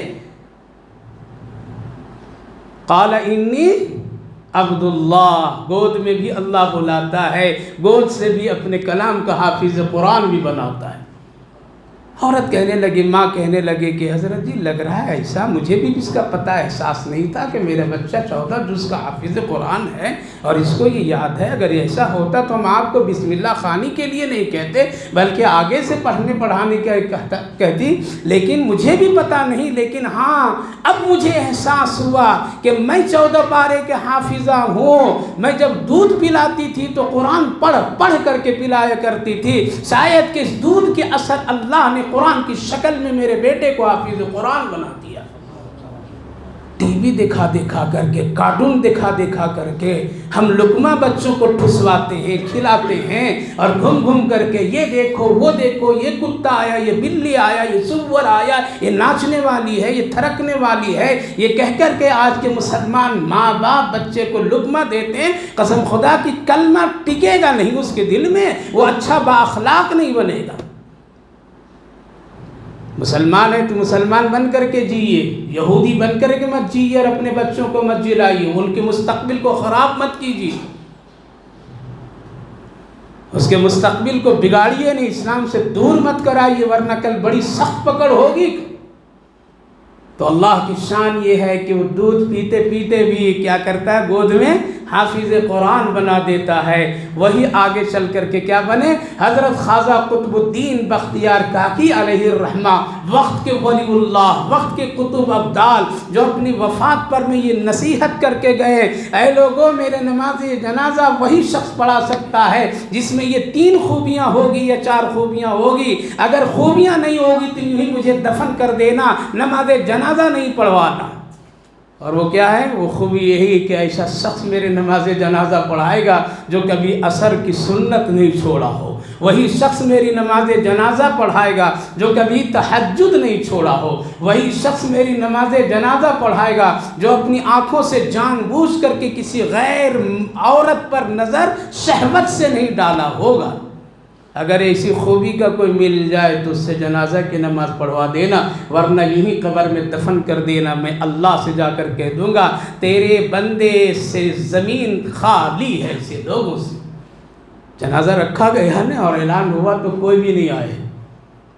Speaker 1: قال انی عبداللہ، گود میں بھی اللہ بلاتا ہے، گود سے بھی اپنے کلام کا حافظ قرآن بھی بناتا ہے۔ عورت کہنے لگی، ماں کہنے لگے کہ حضرت جی لگ رہا ہے ایسا، مجھے بھی اس کا پتہ احساس نہیں تھا کہ میرا بچہ 14 جز کا حافظ قرآن ہے اور اس کو یہ یاد ہے، اگر ایسا ہوتا تو ہم آپ کو بسم اللہ خوانی کے لیے نہیں کہتے بلکہ آگے سے پڑھنے پڑھانے کا کہتی، لیکن مجھے بھی پتہ نہیں، لیکن ہاں اب مجھے احساس ہوا کہ میں 14 پارے کے حافظہ ہوں، میں جب دودھ پلاتی تھی تو قرآن پڑھ کر کے پلایا کرتی تھی، شاید کہ اس دودھ کے اثر اللہ نے قرآن کی شکل میں میرے بیٹے کو حافظ قرآن بنا دیا۔ ٹی وی دکھا کر کے، کارٹون دکھا کر کے ہم لقمہ بچوں کو ٹھسواتے ہیں، کھلاتے ہیں، اور گھوم کر کے یہ دیکھو وہ دیکھو، یہ کتا آیا، یہ بلی آیا، یہ سور آیا، یہ ناچنے والی ہے، یہ تھرکنے والی ہے، یہ کہہ کر کے آج کے مسلمان ماں باپ بچے کو لقمہ دیتے ہیں، قسم خدا کی کلمہ ٹکے گا نہیں اس کے دل میں، وہ اچھا با اخلاق نہیں بنے گا۔ مسلمان ہے تو مسلمان بن کر کے جیئے، یہودی بن کر کے مت جیئے، اور اپنے بچوں کو مت جلائیے، ان کے مستقبل کو خراب مت کیجیے، اس کے مستقبل کو بگاڑیے نہیں، اسلام سے دور مت کرائیے، ورنہ کل بڑی سخت پکڑ ہوگی۔ تو اللہ کی شان یہ ہے کہ وہ دودھ پیتے پیتے بھی کیا کرتا ہے، گود میں حافظ قرآن بنا دیتا ہے، وہی آگے چل کر کے کیا بنے، حضرت خواجہ قطب الدین بختیار کاکی علیہ الرحمہ، وقت کے ولی اللہ، وقت کے قطب ابدال، جو اپنی وفات پر میں یہ نصیحت کر کے گئے، اے لوگوں میرے نماز جنازہ وہی شخص پڑھا سکتا ہے جس میں یہ 3 خوبیاں ہوگی یا 4 خوبیاں ہوگی، اگر خوبیاں نہیں ہوگی تو یوں ہی مجھے دفن کر دینا، نماز جنازہ نہیں پڑھوانا۔ اور وہ کیا ہے، وہ خوبی یہی کہ ایسا شخص میرے نماز جنازہ پڑھائے گا جو کبھی عصر کی سنت نہیں چھوڑا ہو، وہی شخص میری نماز جنازہ پڑھائے گا جو کبھی تہجد نہیں چھوڑا ہو، وہی شخص میری نماز جنازہ پڑھائے گا جو اپنی آنکھوں سے جان بوجھ کر کے کسی غیر عورت پر نظر شہوت سے نہیں ڈالا ہوگا۔ اگر ایسی خوبی کا کوئی مل جائے تو اس سے جنازہ کی نماز پڑھوا دینا، ورنہ یہی قبر میں دفن کر دینا۔ میں اللہ سے جا کر کہہ دوں گا تیرے بندے سے زمین خالی ہے، ایسے لوگوں سے۔ جنازہ رکھا گیا نا اور اعلان ہوا تو کوئی بھی نہیں آئے،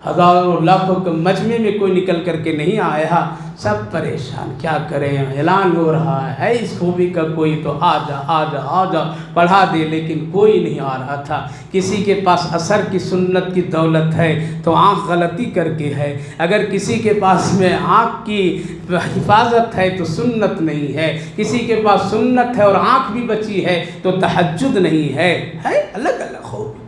Speaker 1: ہزاروں لاکھوں کے مجمع میں کوئی نکل کر کے نہیں آیا، سب پریشان، کیا کریں، اعلان ہو رہا ہے اس خوبی کا، کوئی تو آ جا آ جا آ جا پڑھا دے، لیکن کوئی نہیں آ رہا تھا۔ کسی کے پاس اثر کی سنت کی دولت ہے تو آنکھ غلطی کر کے ہے، اگر کسی کے پاس میں آنکھ کی حفاظت ہے تو سنت نہیں ہے، کسی کے پاس سنت ہے اور آنکھ بھی بچی ہے تو تہجد نہیں ہے الگ الگ خوبی۔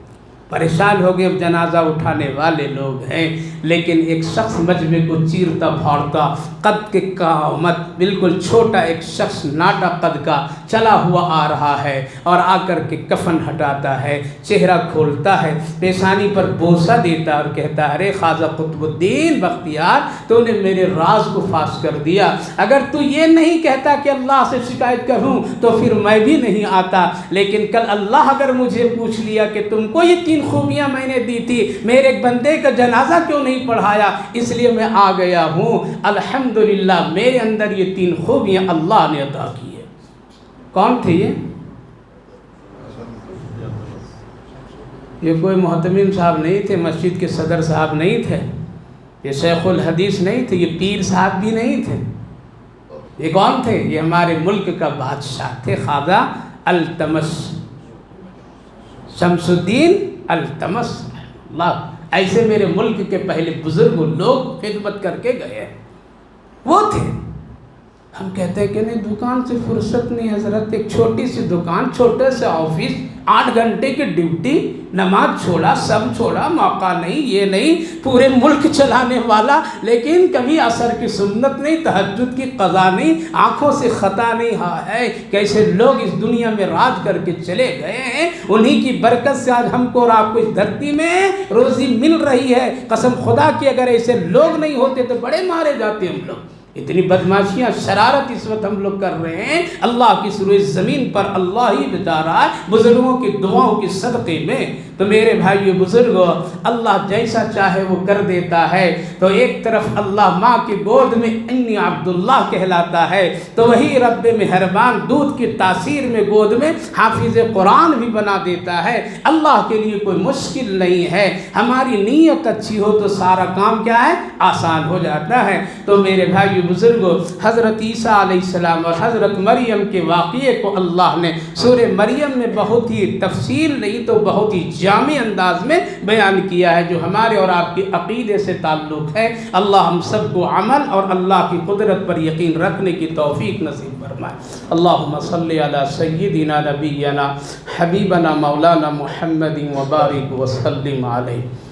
Speaker 1: پریشان ہو گئے، اب جنازہ اٹھانے والے لوگ ہیں، لیکن ایک شخص مجمع کو چیرتا پھاڑتا، قد کے قامت بالکل چھوٹا ایک شخص ناٹا قد کا چلا ہوا آ رہا ہے اور آ کر کے کفن ہٹاتا ہے، چہرہ کھولتا ہے، پیشانی پر بوسہ دیتا اور کہتا ہے ارے خواجہ قطب الدین بختیار، تو نے میرے راز کو فاش کر دیا، اگر تو یہ نہیں کہتا کہ اللہ سے شکایت کروں تو پھر میں بھی نہیں آتا، لیکن کل اللہ اگر مجھے پوچھ لیا کہ تم کو یہ 3 خوبیاں میں نے دی تھی، میرے ایک بندے کا جنازہ کیوں نہیں پڑھایا، اس لیے میں آ گیا ہوں، الحمدللہ میرے اندر یہ 3 خوبیاں اللہ نے عطا کی ہے۔ کون تھے یہ کوئی محتمم صاحب نہیں تھے، مسجد کے صدر صاحب نہیں تھے، یہ شیخ الحدیث نہیں تھے، یہ پیر صاحب بھی نہیں تھے، یہ کون تھے؟ یہ ہمارے ملک کا بادشاہ تھے، خواجہ التمش، شمس الدین التمش اللہ۔ ایسے میرے ملک کے پہلے بزرگ لوگ خدمت کر کے گئے، وہ تھے۔ ہم کہتے ہیں کہ نہیں دکان سے فرصت نہیں حضرت، ایک چھوٹی سی دکان، چھوٹے سے آفس، 8 گھنٹے کی ڈیوٹی، نماز چھوڑا، سب چھوڑا، موقع نہیں، یہ نہیں، پورے ملک چلانے والا، لیکن کبھی اثر کی سنت نہیں، تہجد کی قضا نہیں، آنکھوں سے خطا نہیں، ہاں ہے کیسے لوگ اس دنیا میں راج کر کے چلے گئے ہیں، انہی کی برکت سے آج ہم کو اور آپ کو اس دھرتی میں روزی مل رہی ہے۔ قسم خدا کی اگر ایسے لوگ نہیں ہوتے تو بڑے مارے جاتے ہم لوگ۔ اتنی بدماشیاں، شرارت اس وقت ہم لوگ کر رہے ہیں، اللہ کی سروے زمین پر اللہ ہی بتا رہا ہے بزرگوں کی دعاؤں کے صدقے میں۔ تو میرے بھائیو بزرگوں، اللہ جیسا چاہے وہ کر دیتا ہے۔ تو ایک طرف اللہ ماں کی گود میں انی عبداللہ کہلاتا ہے، تو وہی رب مہربان دودھ کی تاثیر میں گود میں حافظ قرآن بھی بنا دیتا ہے۔ اللہ کے لیے کوئی مشکل نہیں ہے، ہماری نیت اچھی ہو تو سارا کام کیا ہے؟ آسان ہو جاتا ہے۔ تو میرے بھائیو بزرگوں، حضرت عیسیٰ علیہ السلام اور حضرت مریم کے واقعے کو اللہ نے سورہ مریم میں بہت ہی تفصیل نہیں تو بہت ہی جامع انداز میں بیان کیا ہے، جو ہمارے اور آپ کے عقیدے سے تعلق ہے۔ اللہ ہم سب کو عمل اور اللہ کی قدرت پر یقین رکھنے کی توفیق نصیب فرمائے۔ اللہم صلی علی سیدنا نبینا حبیبنا مولانا محمد وبارک وسلم علیہ۔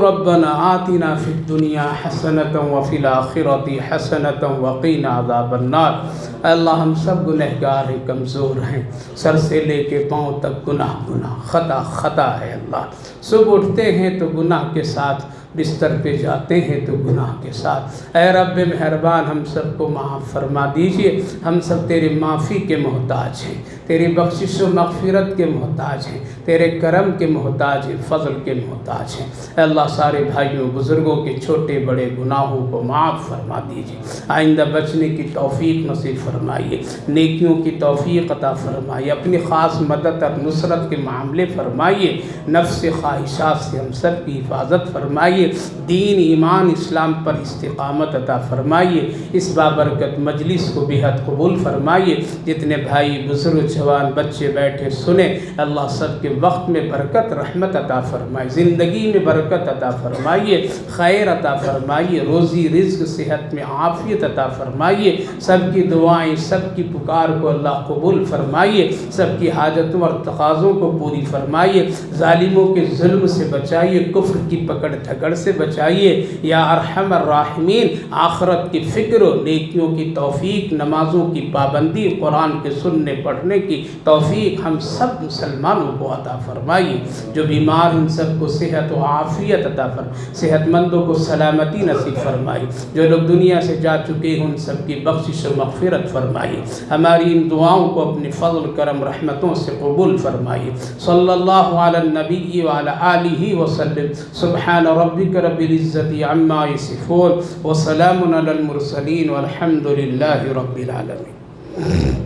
Speaker 1: ربنا آتنا فی الدنیا حسنۃ وفی الآخرۃ حسنۃ وقنا عذاب النار۔ اللہ ہم سب گنہگار ہیں، کمزور ہیں، سر سے لے کے پاؤں تک گناہ خطا ہے اللہ۔ صبح اٹھتے ہیں تو گناہ کے ساتھ، بستر پہ جاتے ہیں تو گناہ کے ساتھ۔ اے رب مہربان ہم سب کو معاف فرما دیجئے، ہم سب تیرے معافی کے محتاج ہیں، تیری بخشش و مغفرت کے محتاج ہیں، تیرے کرم کے محتاج ہیں، فضل کے محتاج ہیں۔ اے اللہ سارے بھائیوں بزرگوں کے چھوٹے بڑے گناہوں کو معاف فرما دیجئے، آئندہ بچنے کی توفیق نصیب فرمائیے، نیکیوں کی توفیق عطا فرمائیے، اپنی خاص مدد اور نصرت کے معاملے فرمائیے، نفس خواہشات سے ہم سب کی حفاظت فرمائیے، دین ایمان اسلام پر استقامت عطا فرمائیے، اس بابرکت مجلس کو بہت قبول فرمائیے۔ جتنے بھائی بزرگ جوان بچے بیٹھے سنیں، اللہ سب کے وقت میں برکت رحمت عطا فرمائے، زندگی میں برکت عطا فرمائیے، خیر عطا فرمائیے، روزی رزق صحت میں عافیت عطا فرمائیے، سب کی دعائیں سب کی پکار کو اللہ قبول فرمائیے، سب کی حاجتوں اور تقاضوں کو پوری فرمائیے، ظالموں کے ظلم سے بچائیے، کفر کی پکڑ جھگڑ سے بچائیے یا ارحم الراحمین، آخرت کی فکر و نیکیوں کی توفیق، نمازوں کی پابندی، قرآن کے سننے پڑھنے کی توفیق ہم سب مسلمانوں کو عطا فرمائیے، جو بیمار ان سب کو صحت و عافیت عطا فرمائیے، صحت مندوں کو سلامتی نصیب فرمائیے، جو لوگ دنیا سے جا چکے ہیں ان سب کی بخشش و مغفرت فرمائیے، ہماری ان دعاؤں کو اپنے فضل کرم رحمتوں سے قبول فرمائیے۔ صلی اللہ علی النبی وعلی آلہ وسلم۔ سبحان ربک رب العزت عما یصفون وسلام علی المرسلین والحمد للہ رب العالمین۔